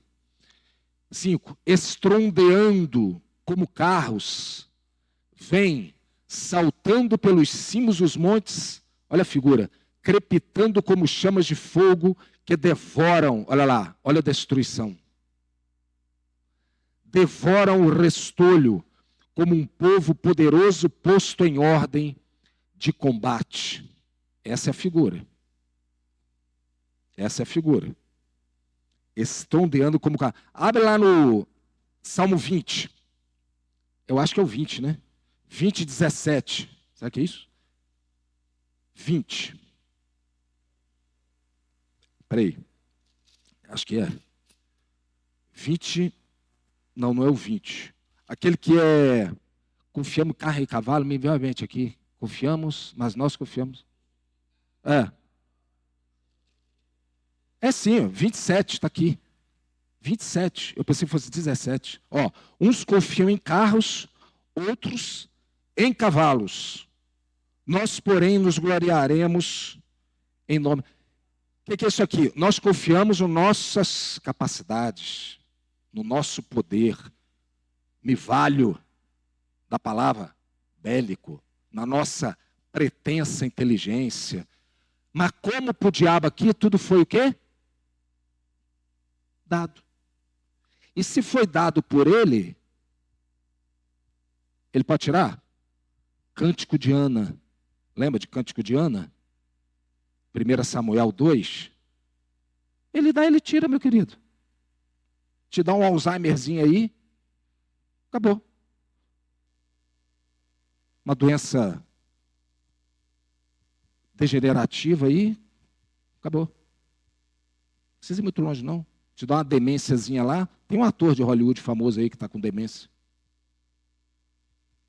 5. Estrondeando como carros, vem saltando pelos cimos dos montes, olha a figura, crepitando como chamas de fogo que devoram, olha lá, olha a destruição. Devoram o restolho como um povo poderoso posto em ordem de combate. Essa é a figura. Essa é a figura. Estrondeando como carro. Abre lá no Salmo 20. Eu acho que é o 20, né? 20, 17. Será que é isso? 20. Peraí. Acho que é. 20. Não é o 20. Aquele que é... Confiamos em carro e cavalo, me enviou a mente aqui. Confiamos, mas nós confiamos. É sim, 27 está aqui. 27, eu pensei que fosse 17. Uns confiam em carros, outros em cavalos. Nós, porém, nos gloriaremos em nome. O que é isso aqui? Nós confiamos nas nossas capacidades, no nosso poder. Me valho da palavra bélico, na nossa pretensa inteligência. Mas como para o diabo aqui, tudo foi o quê? Dado. E se foi dado por ele pode tirar? Cântico de Ana. Lembra de Cântico de Ana? 1 Samuel 2. Ele dá, ele tira, meu querido. Te dá um Alzheimerzinho aí, acabou. Uma doença degenerativa aí, acabou. Não precisa ir muito longe, não. Te dá uma demênciazinha lá. Tem um ator de Hollywood famoso aí que está com demência.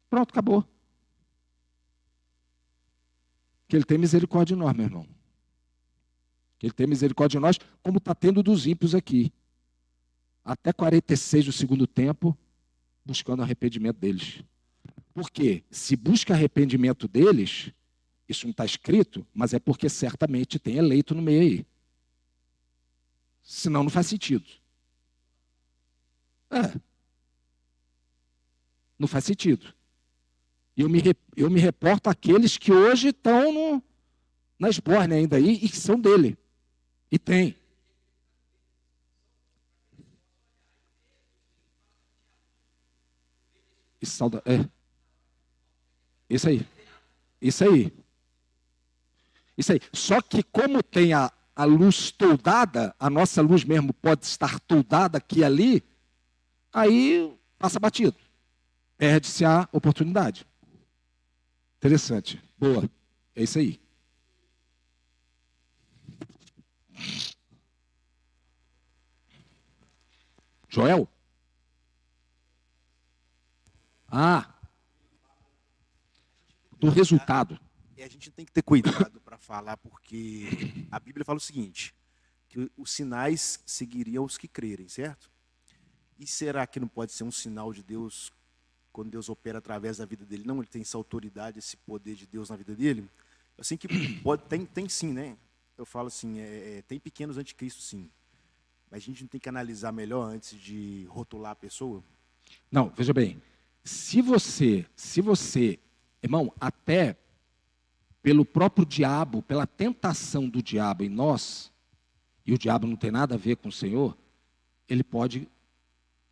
Pronto, acabou. Que ele tem misericórdia de nós, meu irmão. Que ele tem misericórdia de nós, como está tendo dos ímpios aqui. Até 46 do segundo tempo, buscando arrependimento deles. Porque se busca arrependimento deles, isso não está escrito, mas é porque certamente tem eleito no meio aí. Senão não faz sentido. Não faz sentido. E eu me reporto àqueles que hoje estão na esbórnia ainda aí e que são dele. E tem. Isso aí. Isso aí. Isso aí. Só que como tem a luz toldada, a nossa luz mesmo pode estar toldada aqui e ali, aí passa batido. Perde-se a oportunidade. Interessante. Boa. É isso aí. Joel? Do resultado. A gente tem que ter cuidado para falar, porque a Bíblia fala o seguinte, que os sinais seguiriam os que crerem, certo? E será que não pode ser um sinal de Deus, quando Deus opera através da vida dele? Não, ele tem essa autoridade, esse poder de Deus na vida dele? Assim que pode, tem sim, né? Eu falo assim, tem pequenos anticristos sim. Mas a gente não tem que analisar melhor antes de rotular a pessoa? Não, veja bem. Se você, irmão, até pelo próprio diabo, pela tentação do diabo em nós, e o diabo não tem nada a ver com o Senhor, ele pode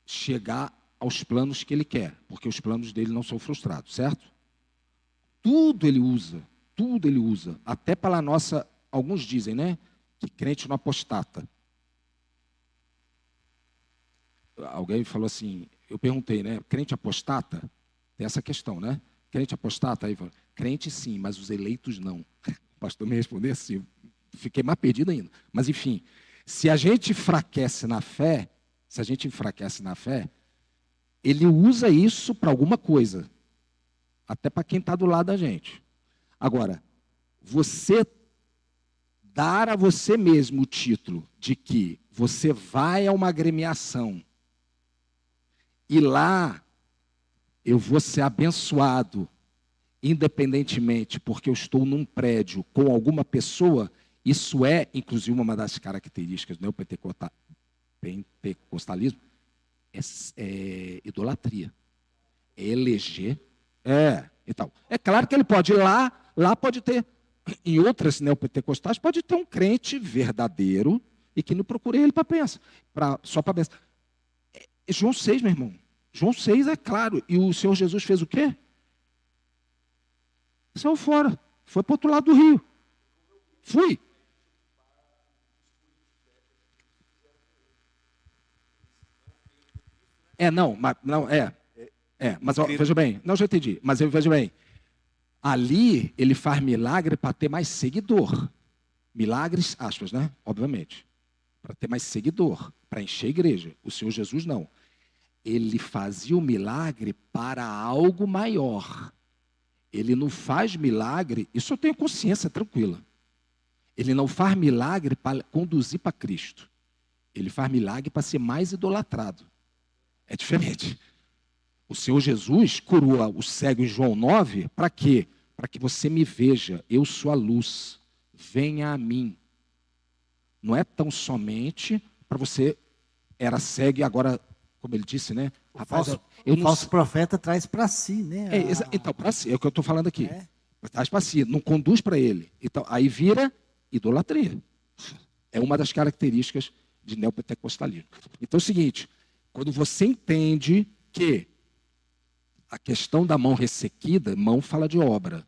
chegar aos planos que ele quer, porque os planos dele não são frustrados, certo? Tudo ele usa, até para a nossa, alguns dizem, né, que crente não apostata. Alguém falou assim, eu perguntei, né, crente apostata? Tem essa questão, né? Crente apostata? Aí falou, crente sim, mas os eleitos não. O pastor me respondeu assim, fiquei mais perdido ainda. Mas, enfim, se a gente enfraquece na fé, ele usa isso para alguma coisa. Até para quem está do lado da gente. Agora, você dar a você mesmo o título de que você vai a uma agremiação e lá eu vou ser abençoado, independentemente porque eu estou num prédio com alguma pessoa, isso é, inclusive, uma das características do neopentecostalismo, é idolatria. É eleger. Então, é claro que ele pode ir lá pode ter, em outras neopentecostais, pode ter um crente verdadeiro e que não procure ele para pensar, só para pensar. João 6, meu irmão. João 6 é claro. E o Senhor Jesus fez o quê? Saiu fora. Foi para o outro lado do rio. Fui. Mas veja bem, não, já entendi, mas eu vejo bem, ali ele faz milagre para ter mais seguidor, milagres, aspas, né, obviamente, para ter mais seguidor, para encher a igreja. O Senhor Jesus não, ele fazia o milagre para algo maior, ele não faz milagre, isso eu tenho consciência tranquila, ele não faz milagre para conduzir para Cristo, ele faz milagre para ser mais idolatrado, é diferente. O Senhor Jesus curou o cego em João 9, para quê? Para que você me veja, eu sou a luz, venha a mim. Não é tão somente para você, era cego e agora, como ele disse, né? Rapaz, o falso profeta traz para si, né? Então, para si, é o que eu estou falando aqui. Traz para si, não conduz para ele. Então, aí vira idolatria. É uma das características de neopentecostalismo. Então é o seguinte, quando você entende que a questão da mão ressequida, mão fala de obra.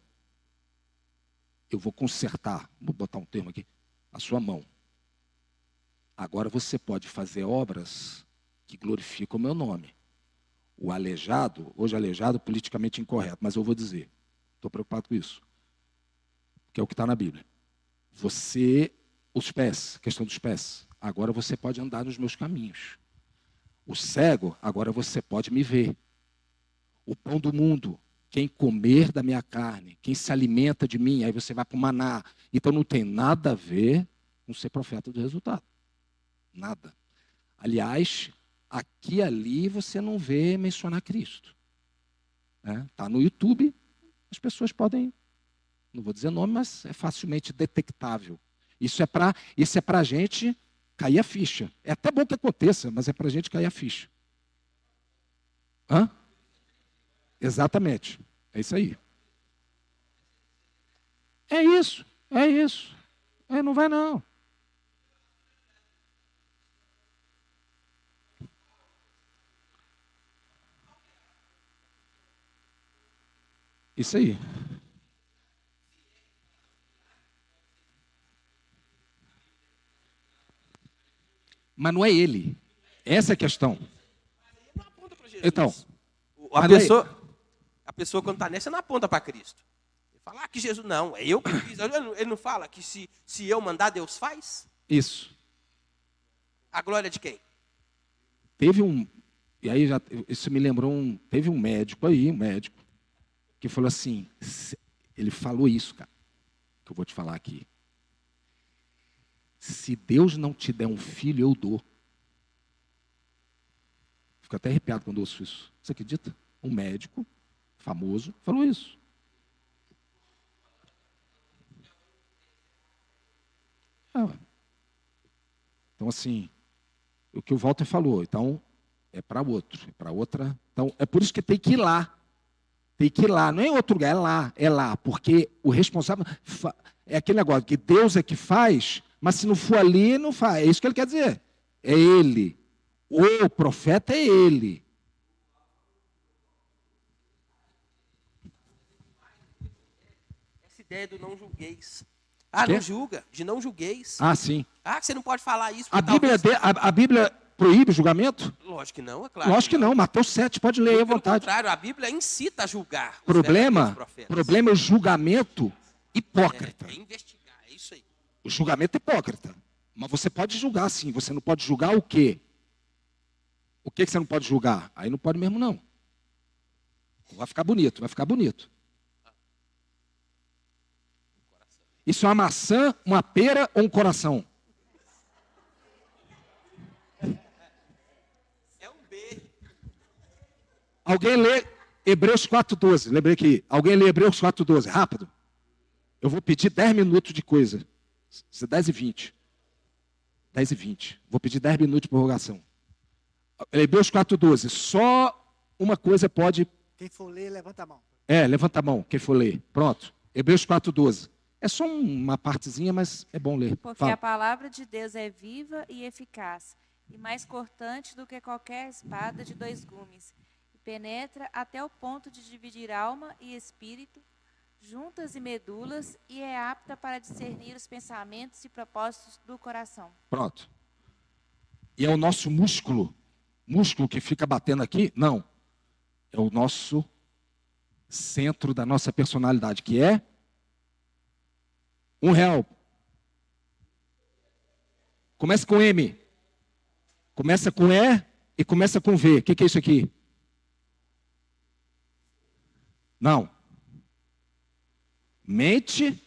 Eu vou consertar, vou botar um termo aqui, a sua mão. Agora você pode fazer obras que glorificam o meu nome. O aleijado, hoje aleijado, politicamente incorreto, mas eu vou dizer, estou preocupado com isso, que é o que está na Bíblia. Os pés, questão dos pés, agora você pode andar nos meus caminhos. O cego, agora você pode me ver. O pão do mundo, quem comer da minha carne, quem se alimenta de mim, aí você vai para o maná. Então não tem nada a ver com ser profeta do resultado. Nada. Aliás, aqui e ali você não vê mencionar Cristo. Está no YouTube, as pessoas podem, não vou dizer nome, mas é facilmente detectável. Isso é para a gente cair a ficha. É até bom que aconteça, mas é para a gente cair a ficha. Exatamente. É isso aí. É isso. Não vai não. Isso aí. Mas não é ele. Essa é a questão. Então, a pessoa quando está nessa não aponta para Cristo. Ele fala que Jesus não, é eu que fiz. Ele não fala que se eu mandar, Deus faz? Isso. A glória de quem? E aí isso me lembrou, teve um médico, que falou assim, ele falou isso, cara, que eu vou te falar aqui. Se Deus não te der um filho, eu dou. Fico até arrepiado quando ouço isso. Você acredita? Um médico famoso falou isso. Então, assim, o que o Walter falou, então, é para outro, é para outra. Então, é por isso que tem que ir lá. Não é em outro lugar, é lá. Porque o responsável é aquele negócio que Deus é que faz, mas se não for ali, não faz. É isso que ele quer dizer. É ele. O profeta é ele. Essa ideia do não julgueis. Não julga, de não julgueis. Sim. Que você não pode falar isso. A Bíblia proíbe julgamento? Lógico que não, é claro. Lógico que não. Mateus 7, pode ler à vontade. Pelo contrário, a Bíblia incita a julgar. O problema é o julgamento hipócrita. É investigar, é isso aí. o julgamento é hipócrita. Mas você pode julgar, sim. Você não pode julgar o quê? O que você não pode julgar? Aí não pode mesmo, não. Vai ficar bonito, vai ficar bonito. Isso é uma maçã, uma pera ou um coração? É um B. Alguém lê Hebreus 4,12. Lembrei aqui. Alguém lê Hebreus 4,12. Rápido. Eu vou pedir 10 minutos de coisa. 10h20. 10h20. Vou pedir 10 minutos de prorrogação. Hebreus 4,12. Só uma coisa pode... Quem for ler, levanta a mão. Levanta a mão, quem for ler. Pronto. Hebreus 4,12. É só uma partezinha, mas é bom ler. Porque Fala. a palavra de Deus é viva e eficaz, e mais cortante do que qualquer espada de 2 gumes, e penetra até o ponto de dividir alma e espírito, juntas e medulas, e é apta para discernir os pensamentos e propósitos do coração. Pronto. E é o nosso músculo que fica batendo aqui? Não. É o nosso centro da nossa personalidade, que é R$1. Começa com M. Começa com E e começa com V. O que é isso aqui? Não. Mente,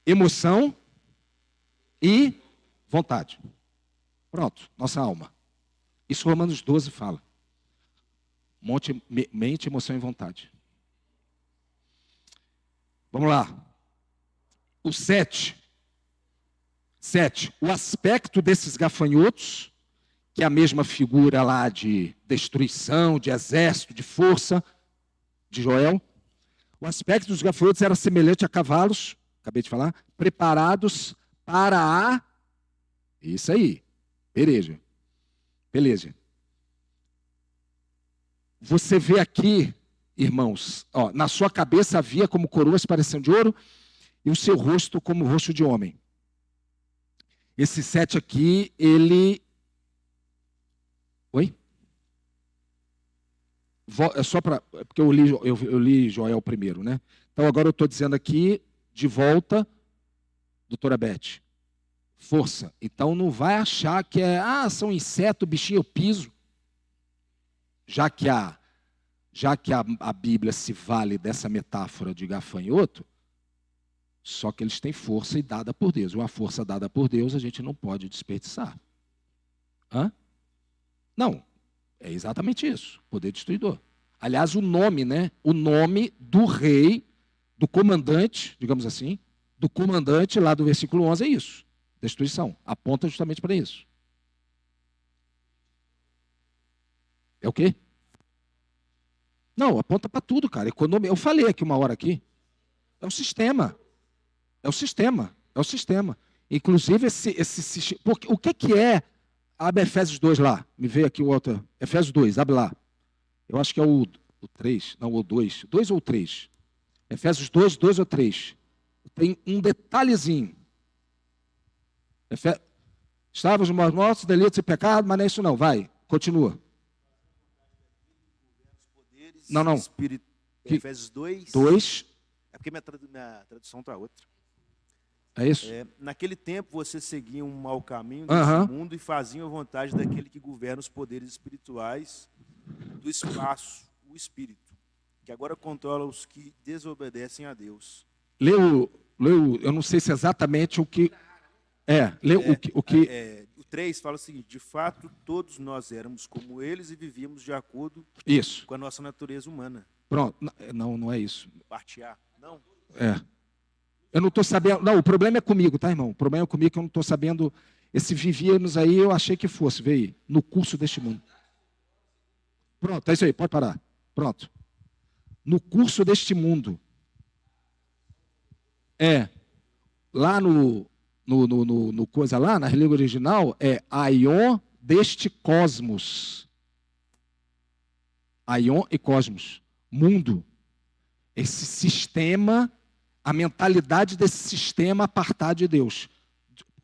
emoção e vontade. Pronto, nossa alma. Isso Romanos 12 fala. Mente, emoção e vontade. Vamos lá. O 7. O aspecto desses gafanhotos, que é a mesma figura lá de destruição, de exército, de força, de Joel. O aspecto dos gafanhotos era semelhante a cavalos, acabei de falar, preparados para a... Isso aí, peleja. Você vê aqui, irmãos, na sua cabeça havia como coroas parecendo de ouro e o seu rosto como o rosto de homem. Esse 7 aqui, ele... Oi? É só para... Porque eu li Joel primeiro, né? Então agora eu estou dizendo aqui, de volta, doutora Beth, força. Então não vai achar que são insetos, bichinho, eu piso. Já que a Bíblia se vale dessa metáfora de gafanhoto, só que eles têm força e dada por Deus. Uma força dada por Deus a gente não pode desperdiçar. Não, é exatamente isso, poder destruidor. Aliás, o nome, né? O nome do rei, do comandante, digamos assim, do comandante lá do versículo 11 é isso, destruição. Aponta justamente para isso. É o quê? Não, aponta para tudo, cara. Economia. Eu falei aqui uma hora aqui. É o sistema. Inclusive, esse porque, o que é? Abre Efésios 2 lá. Me veio aqui o outro. Efésios 2, abre lá. Eu acho que é o 3, não, o 2. 2 ou 3? Efésios 2 ou 3. Tem um detalhezinho. Estávamos mortos, delitos e pecados, mas não é isso não. Vai, continua. Não. Espírito, Efésios 2. É porque minha tradução está outra. É isso? Naquele tempo você seguia um mau caminho desse mundo e fazia a vontade daquele que governa os poderes espirituais do espaço, o Espírito, que agora controla os que desobedecem a Deus. Leu, eu não sei se é exatamente o que... O 3 fala o seguinte: de fato, todos nós éramos como eles e vivíamos de acordo com a nossa natureza humana. Pronto, não é isso. Parte A, não? Eu não estou sabendo... Não, o problema é comigo, tá, irmão? O problema é comigo que eu não estou sabendo... Esse vivíamos aí, eu achei que fosse, veio aí, no curso deste mundo. Pronto, é isso aí, pode parar. Pronto. No curso deste mundo. Lá no coisa lá, na língua original, é aion deste cosmos. Aion e cosmos. Mundo. Esse sistema, a mentalidade desse sistema apartado de Deus.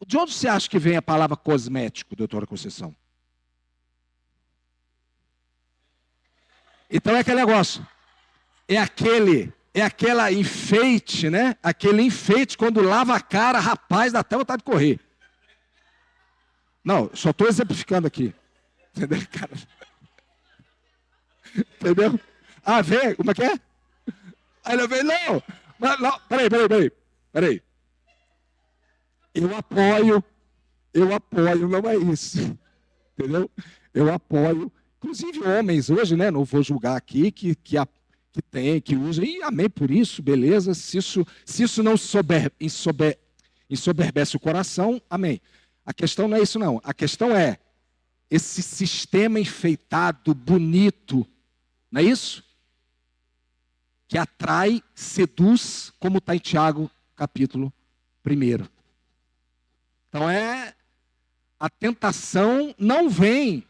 De onde você acha que vem a palavra cosmético, doutora Conceição? Então é aquele negócio. É aquele é aquela enfeite, né? Aquele enfeite, quando lava a cara, rapaz, dá até vontade de correr. Não, só estou exemplificando aqui. Entendeu, cara? Entendeu? Ah, vem, como é que é? Aí ele vem, não, peraí. Eu apoio, não é isso. Entendeu? Eu apoio. Inclusive homens hoje, né? Não vou julgar aqui que usam, e amém por isso, beleza. Se isso não ensoberbece o coração, amém. A questão não é isso, não. A questão é esse sistema enfeitado, bonito, não é isso? Que atrai, seduz, como está em Tiago, capítulo 1. Então a tentação não vem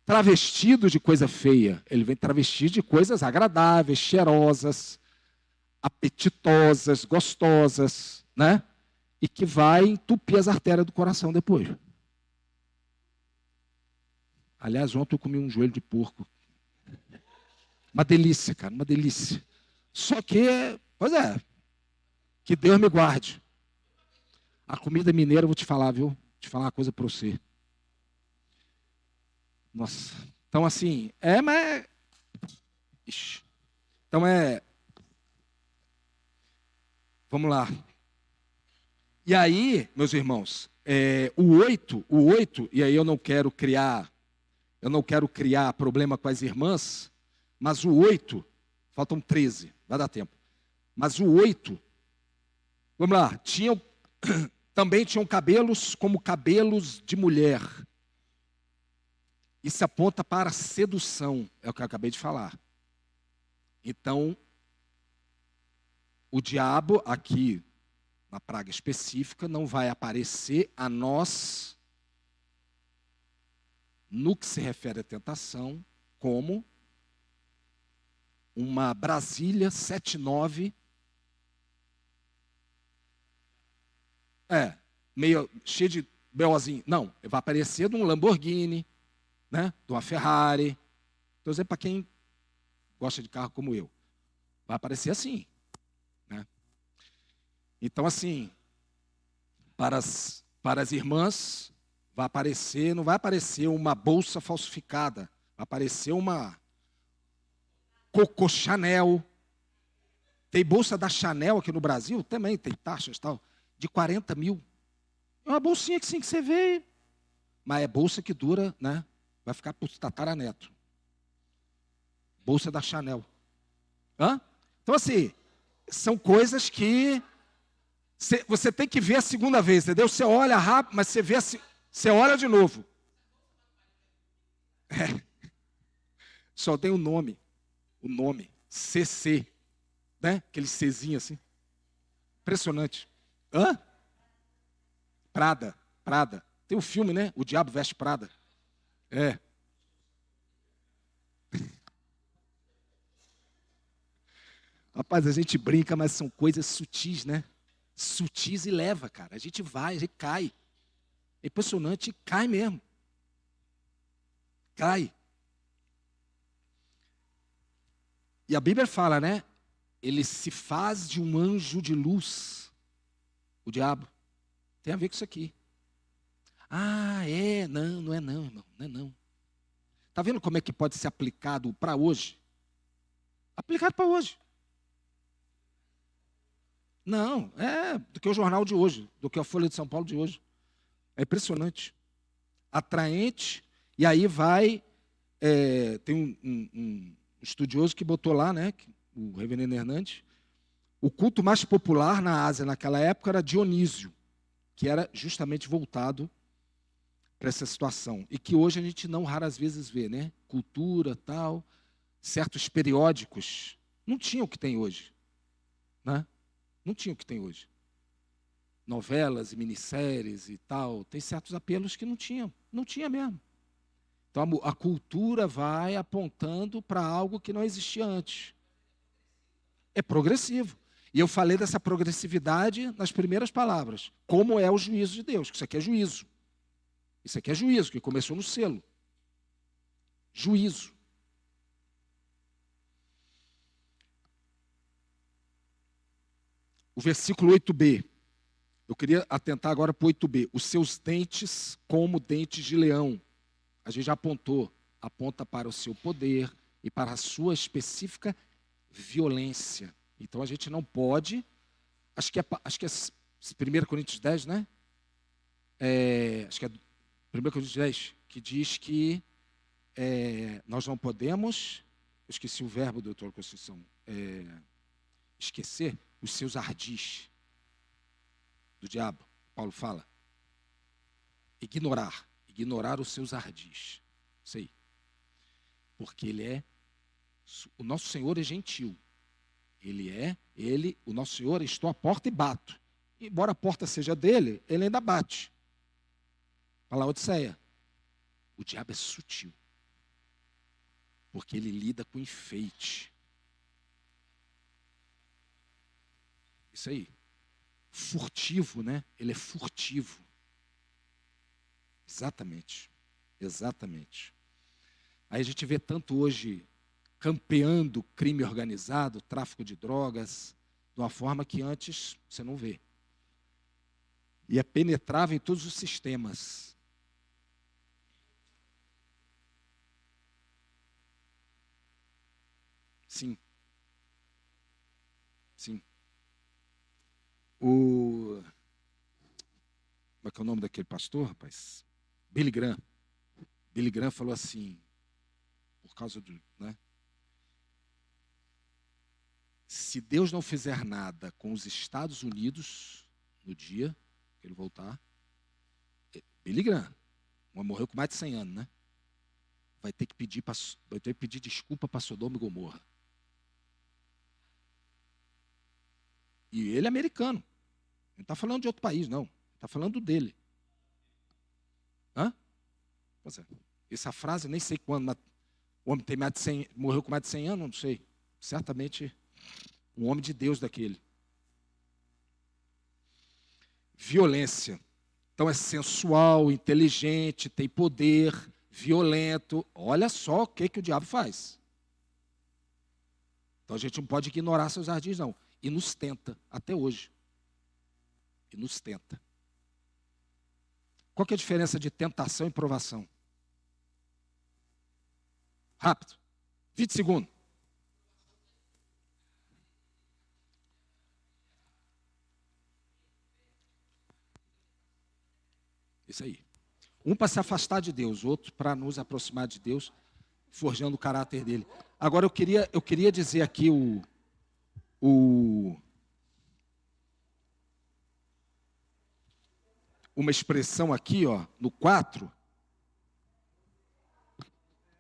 travestido de coisa feia, ele vem travestido de coisas agradáveis, cheirosas, apetitosas, gostosas, né? E que vai entupir as artérias do coração depois. Aliás, ontem eu comi um joelho de porco. Uma delícia, cara, uma delícia. Só que, pois é, que Deus me guarde. A comida mineira, eu vou te falar, viu? Vou te falar uma coisa para você. Nossa. Então, assim, mas... Ixi. Então, vamos lá. E aí, meus irmãos, o 8, e aí eu não quero criar problema com as irmãs, mas o 8, faltam 13, vai dar tempo. Mas o 8, vamos lá, também tinham cabelos como cabelos de mulher. Isso aponta para a sedução, é o que eu acabei de falar. Então, o diabo, aqui, na praga específica, não vai aparecer a nós, no que se refere à tentação, como uma Brasília 79, meio cheio de BOzinho. Não, vai aparecer de um Lamborghini, né? De uma Ferrari. Estou dizendo para quem gosta de carro como eu. Vai aparecer assim, né? Então, assim, para as irmãs, não vai aparecer uma bolsa falsificada, vai aparecer uma Coco Chanel. Tem bolsa da Chanel aqui no Brasil, também tem taxas e tal, de 40 mil. É uma bolsinha que sim, que você vê, mas é bolsa que dura, né? Vai ficar para o tataraneto. Bolsa da Chanel. Então, assim, são coisas que você tem que ver a segunda vez, entendeu? Você olha rápido, mas você olha de novo. Só tem o nome, CC, né? Aquele Czinho assim. Impressionante. Prada. Tem o filme, né? O Diabo Veste Prada. Rapaz, a gente brinca, mas são coisas sutis, né? Sutis e leva, cara. A gente cai. É impressionante, cai mesmo. Cai. E a Bíblia fala, né? Ele se faz de um anjo de luz. O diabo. Tem a ver com isso aqui. Não é não, irmão. Não é não. Está vendo como é que pode ser aplicado para hoje? Aplicado para hoje. Não, do que o jornal de hoje, do que a Folha de São Paulo de hoje. É impressionante. Atraente. E aí tem um estudioso que botou lá, né, o reverendo Hernandes, o culto mais popular na Ásia naquela época era Dionísio, que era justamente voltado para essa situação. E que hoje a gente não raras vezes vê, né? Cultura, tal, certos periódicos. Não tinha o que tem hoje. Né? Não tinha o que tem hoje. Novelas e minisséries e tal, tem certos apelos que não tinham. Não tinha mesmo. Então a cultura vai apontando para algo que não existia antes. É progressivo. E eu falei dessa progressividade nas primeiras palavras. Como é o juízo de Deus, que isso aqui é juízo. Isso aqui é juízo, que começou no selo. Juízo. o versículo 8b. Eu queria atentar agora para o 8b. Os seus dentes como dentes de leão. A gente já aponta para o seu poder e para a sua específica violência. Então a gente não pode, acho que é 1 Coríntios 10, né? Acho que é 1 Coríntios 10, que diz que nós não podemos, eu esqueci o verbo, doutor Conceição, esquecer os seus ardis do diabo. Paulo fala. Ignorar os seus ardis. Isso aí. Porque o nosso Senhor é gentil. O nosso Senhor, estou à porta e bato. Embora a porta seja dele, ele ainda bate. Fala a Odisseia. O diabo é sutil. Porque ele lida com enfeite. Isso aí. Furtivo, né? Ele é furtivo. Exatamente. Aí a gente vê tanto hoje campeando crime organizado, tráfico de drogas, de uma forma que antes você não vê. E é penetrável em todos os sistemas. Sim. Como é que é o nome daquele pastor, rapaz? Billy Graham. Billy Graham falou assim, por causa do, né? Se Deus não fizer nada com os Estados Unidos no dia que ele voltar, Billy Graham, morreu com mais de 100 anos, né? Vai ter que pedir desculpa para Sodoma e Gomorra. E ele é americano. Não está falando de outro país, não. Está falando dele. Hã? Pois é. Essa frase, nem sei quando, mas o homem tem mais de 100, morreu com mais de 100 anos, não sei. Certamente um homem de Deus daquele. Violência. Então é sensual, inteligente, tem poder, violento. Olha só o que o diabo faz. Então a gente não pode ignorar seus ardis, não. E nos tenta, até hoje. Qual que é a diferença de tentação e provação? Rápido. 20 segundos. Isso aí. Um para se afastar de Deus, outro para nos aproximar de Deus, forjando o caráter dele. Agora eu queria dizer aqui uma expressão aqui, ó, no 4,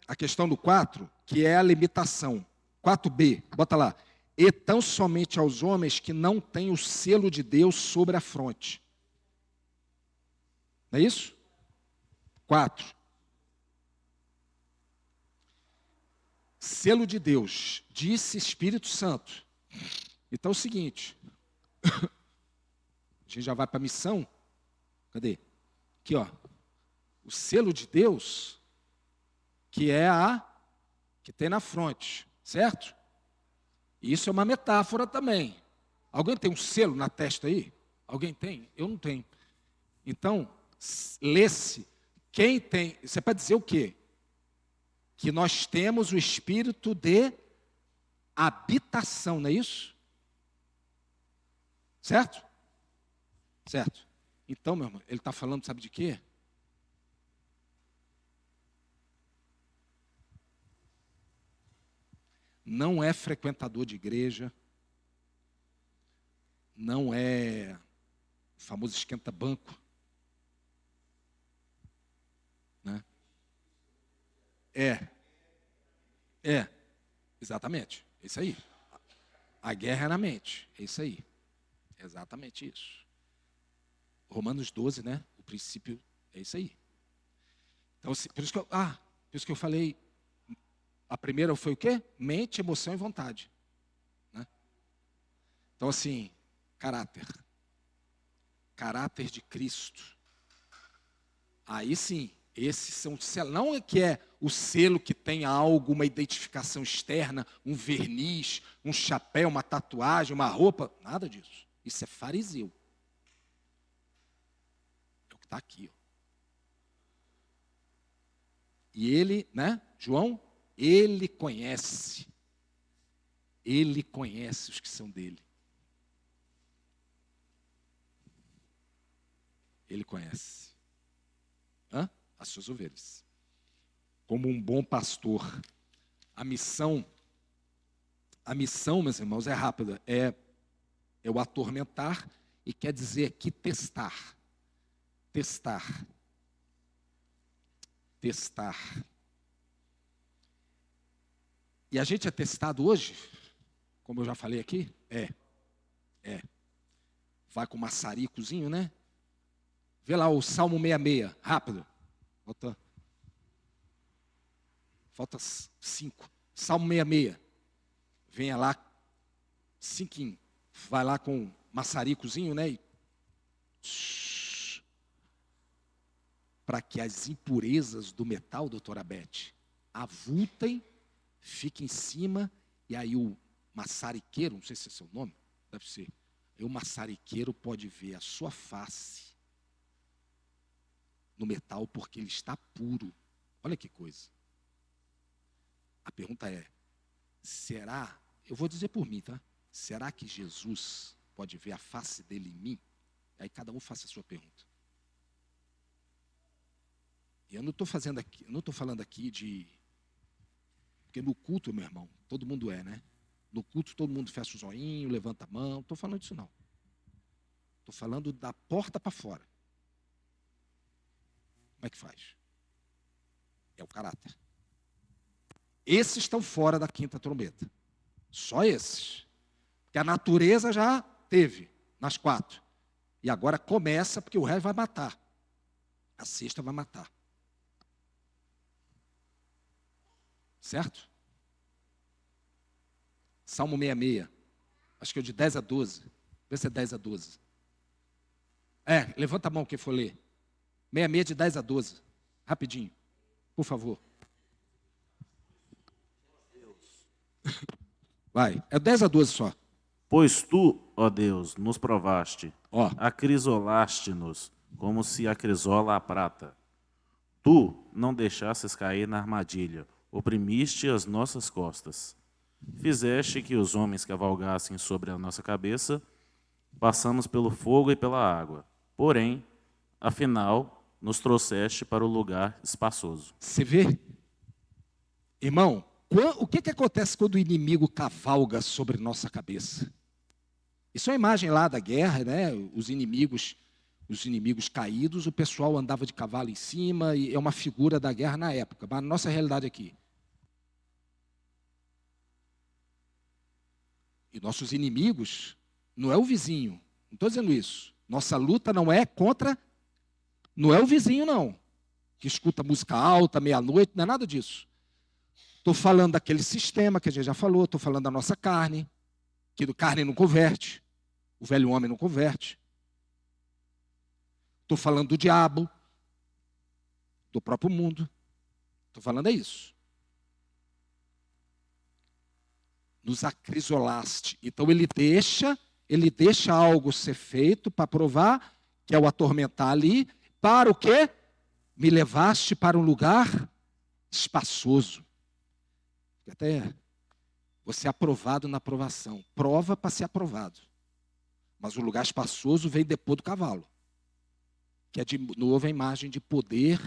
a questão do 4, que é a limitação. 4b, bota lá. E tão somente aos homens que não têm o selo de Deus sobre a fronte. Não é isso? 4. Selo de Deus, disse Espírito Santo. Então é o seguinte, a gente já vai para a missão. Cadê? Aqui, ó. O selo de Deus, que é que tem na fronte, certo? Isso é uma metáfora também. Alguém tem um selo na testa aí? Alguém tem? Eu não tenho. Então, lê-se. Quem tem, isso é para dizer o quê? Que nós temos o espírito de habitação, não é isso? Certo? Certo. Então, meu irmão, ele está falando, sabe de quê? Não é frequentador de igreja, não é o famoso esquenta-banco, né? Exatamente, é isso aí. A guerra é na mente, é isso aí. É exatamente isso. Romanos 12, né? O princípio é isso aí. Então, por isso que eu falei, a primeira foi o quê? Mente, emoção e vontade. Né? Então, assim, caráter. Caráter de Cristo. Aí sim, esses são, não é que é o selo que tem algo, uma identificação externa, um verniz, um chapéu, uma tatuagem, uma roupa, nada disso. Isso é fariseu. É o que está aqui. Ó. E ele, né, João, ele conhece os que são dele. Ele conhece as suas ovelhas. Como um bom pastor. A missão, meus irmãos, é rápida. É o atormentar e quer dizer aqui testar. Testar. E a gente é testado hoje, como eu já falei aqui? É. Vai com maçaricozinho, né? Vê lá o Salmo 66, rápido. Falta 5. Salmo 66. Venha lá, 5. Vai lá com um maçaricozinho, né? Para que as impurezas do metal, doutora Beth, avultem, fiquem em cima, e aí o maçariqueiro, não sei se é seu nome, deve ser. Aí o maçariqueiro pode ver a sua face no metal, porque ele está puro. Olha que coisa. A pergunta é, será, eu vou dizer por mim, tá? Será que Jesus pode ver a face dele em mim? Aí cada um faça a sua pergunta. E eu não estou falando aqui de... Porque no culto, meu irmão, todo mundo né? No culto todo mundo fecha o zoinho, levanta a mão. Não estou falando disso não. Estou falando da porta para fora. Como é que faz? É o caráter. Esses estão fora da quinta trombeta. Só esses. Porque a natureza já teve nas 4. E agora começa, porque o resto vai matar. A sexta vai matar. Certo? Salmo 66. Acho que é de 10 a 12. Vê se é 10 a 12. Levanta a mão quem for ler. 66 de 10 a 12. Rapidinho. Por favor. Vai. É 10 a 12 só. Pois tu, ó Deus, nos provaste. Acrisolaste-nos, como se acrisola a prata. Tu não deixastes cair na armadilha. Oprimiste as nossas costas. Fizeste que os homens cavalgassem sobre a nossa cabeça. Passamos pelo fogo e pela água. Porém, afinal, nos trouxeste para o lugar espaçoso. Você vê? Irmão, o que acontece quando o inimigo cavalga sobre nossa cabeça? Isso é uma imagem lá da guerra, né? Os inimigos caídos, o pessoal andava de cavalo em cima, e é uma figura da guerra na época, mas na nossa realidade aqui. E nossos inimigos não é o vizinho, não estou dizendo isso. Nossa luta não é o vizinho não, que escuta música alta, meia-noite, não é nada disso. Estou falando daquele sistema que a gente já falou, estou falando da nossa carne, que do carne não converte, o velho homem não converte. Estou falando do diabo, do próprio mundo. Estou falando isso. Nos acrisolaste. Então ele deixa algo ser feito para provar, que é o atormentar ali, para o quê? Me levaste para um lugar espaçoso. Até você é aprovado na aprovação. Prova para ser aprovado. Mas o lugar espaçoso vem depois do cavalo. Que é de novo a imagem de poder,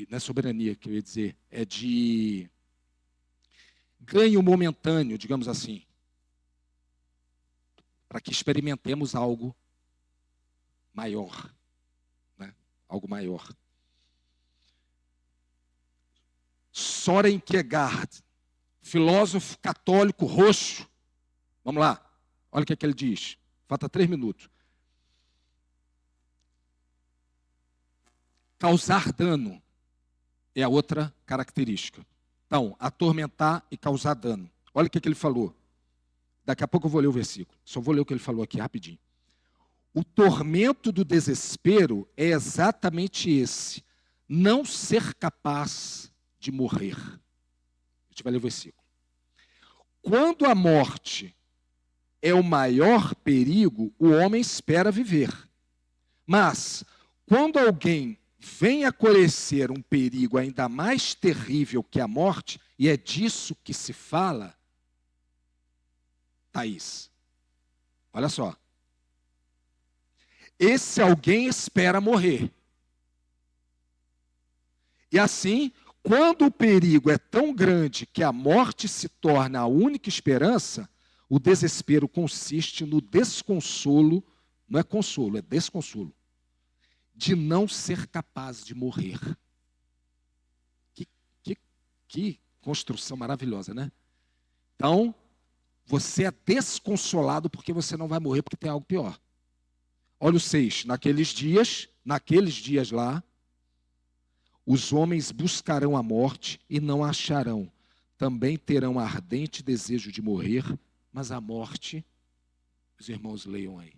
não é soberania que eu ia dizer, é de ganho momentâneo, digamos assim, para que experimentemos algo maior, né? Algo maior. Soren Kierkegaard, filósofo católico roxo, vamos lá, olha o que ele diz, falta 3 minutos. Causar dano é a outra característica. Então, atormentar e causar dano. Olha o que ele falou. Daqui a pouco eu vou ler o versículo. Só vou ler o que ele falou aqui rapidinho. O tormento do desespero é exatamente esse. Não ser capaz de morrer. A gente vai ler o versículo. Quando a morte é o maior perigo, o homem espera viver. Mas, quando alguém vem a conhecer um perigo ainda mais terrível que a morte, e é disso que se fala, Thaís, olha só. Esse alguém espera morrer. E assim, quando o perigo é tão grande que a morte se torna a única esperança, o desespero consiste no desconsolo, não é consolo, é desconsolo, de não ser capaz de morrer. Que construção maravilhosa, né? Então, você é desconsolado porque você não vai morrer, porque tem algo pior. Olha o 6. Naqueles dias lá, os homens buscarão a morte e não a acharão. Também terão ardente desejo de morrer, mas a morte, os irmãos leiam aí.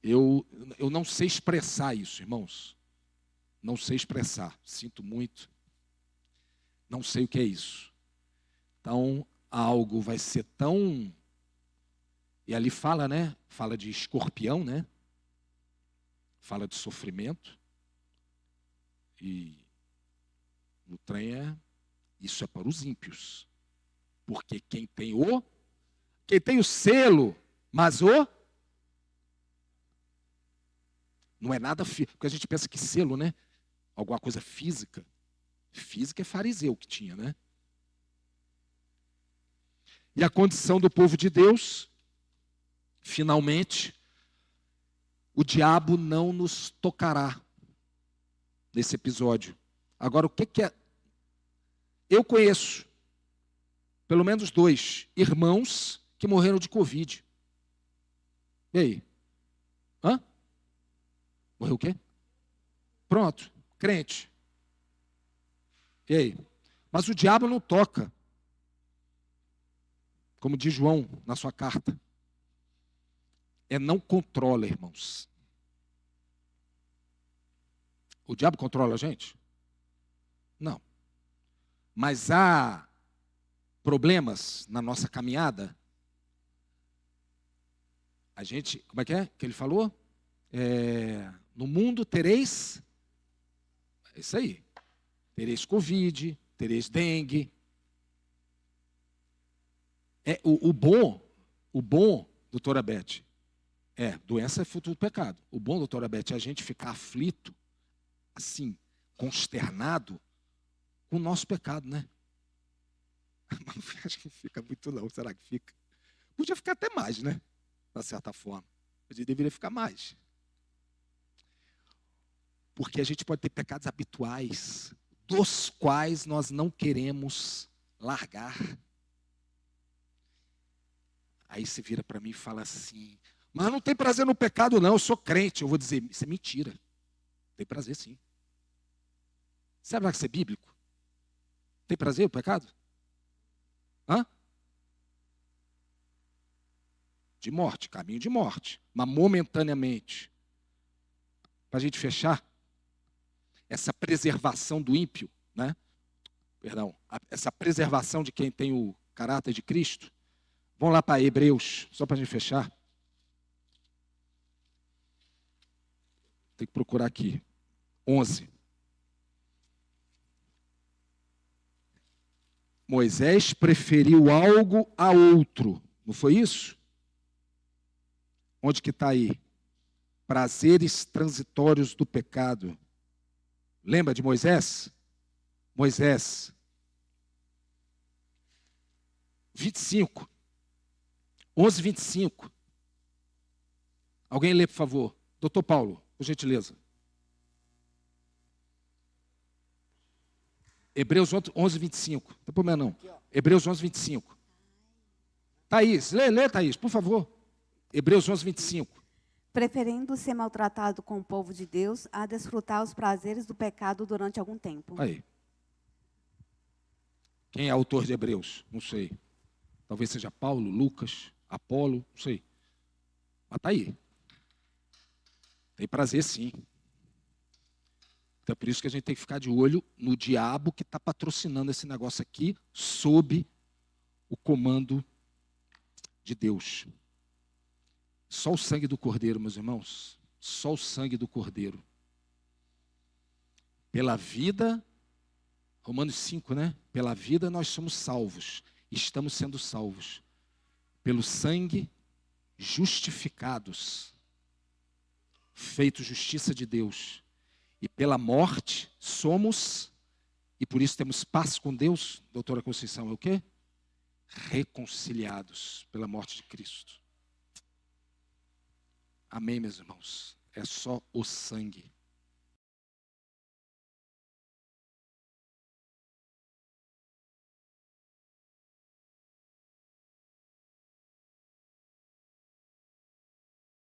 Eu não sei expressar isso, irmãos. Não sei expressar. Sinto muito. Não sei o que é isso. Então, algo vai ser tão... E ali fala, né? Fala de escorpião, né? Fala de sofrimento. E no trem isso é para os ímpios. Porque quem tem o selo, mas não é nada físico. Porque a gente pensa que selo, né? Alguma coisa física. Física é fariseu que tinha, né? E a condição do povo de Deus, finalmente, o diabo não nos tocará nesse episódio. Agora, o que é? Eu conheço pelo menos 2 irmãos que morreram de Covid. E aí? Hã? Morreu o quê? Pronto, crente. E aí? Mas o diabo não toca. Como diz João na sua carta. Não controla, irmãos. O diabo controla a gente? Não. Mas há problemas na nossa caminhada. A gente, como é que ele falou? No mundo tereis, é isso aí, tereis Covid, tereis dengue. O bom, doutora Beth, doença é fruto do pecado. O bom, doutora Beth, é a gente ficar aflito, assim, consternado com o nosso pecado, né? Mas acho que fica muito não, será que fica? Podia ficar até mais, né? De certa forma. Mas deveria ficar mais. Porque a gente pode ter pecados habituais, dos quais nós não queremos largar. Aí você vira para mim e fala assim, mas não tem prazer no pecado não, eu sou crente. Eu vou dizer, isso é mentira. Tem prazer sim. Será que isso é bíblico? Tem prazer o pecado? Hã? De morte, caminho de morte. Mas momentaneamente. Para a gente fechar, essa preservação do ímpio, né? Perdão, essa preservação de quem tem o caráter de Cristo. Vamos lá para Hebreus, só para a gente fechar. Tem que procurar aqui. 11. Moisés preferiu algo a outro. Não foi isso? Onde que está aí? Prazeres transitórios do pecado. Lembra de Moisés? Moisés. 25. 11, 25. Alguém lê, por favor. Doutor Paulo, por gentileza. Hebreus 11, 25. Não tem problema não. Hebreus 11, 25. Thaís, lê, Thaís, por favor. Hebreus 11, 25. Preferindo ser maltratado com o povo de Deus a desfrutar os prazeres do pecado durante algum tempo. Aí. Quem é autor de Hebreus? Não sei. Talvez seja Paulo, Lucas, Apolo, não sei. Mas está aí. Tem prazer sim. Então é por isso que a gente tem que ficar de olho no diabo que está patrocinando esse negócio aqui, sob o comando de Deus. Só o sangue do Cordeiro, meus irmãos, só o sangue do Cordeiro. Pela vida, Romanos 5, né? Pela vida nós somos salvos, estamos sendo salvos. Pelo sangue, justificados, feito justiça de Deus. E pela morte, somos, e por isso temos paz com Deus, doutora Conceição, é o quê? Reconciliados pela morte de Cristo. Amém, meus irmãos? É só o sangue.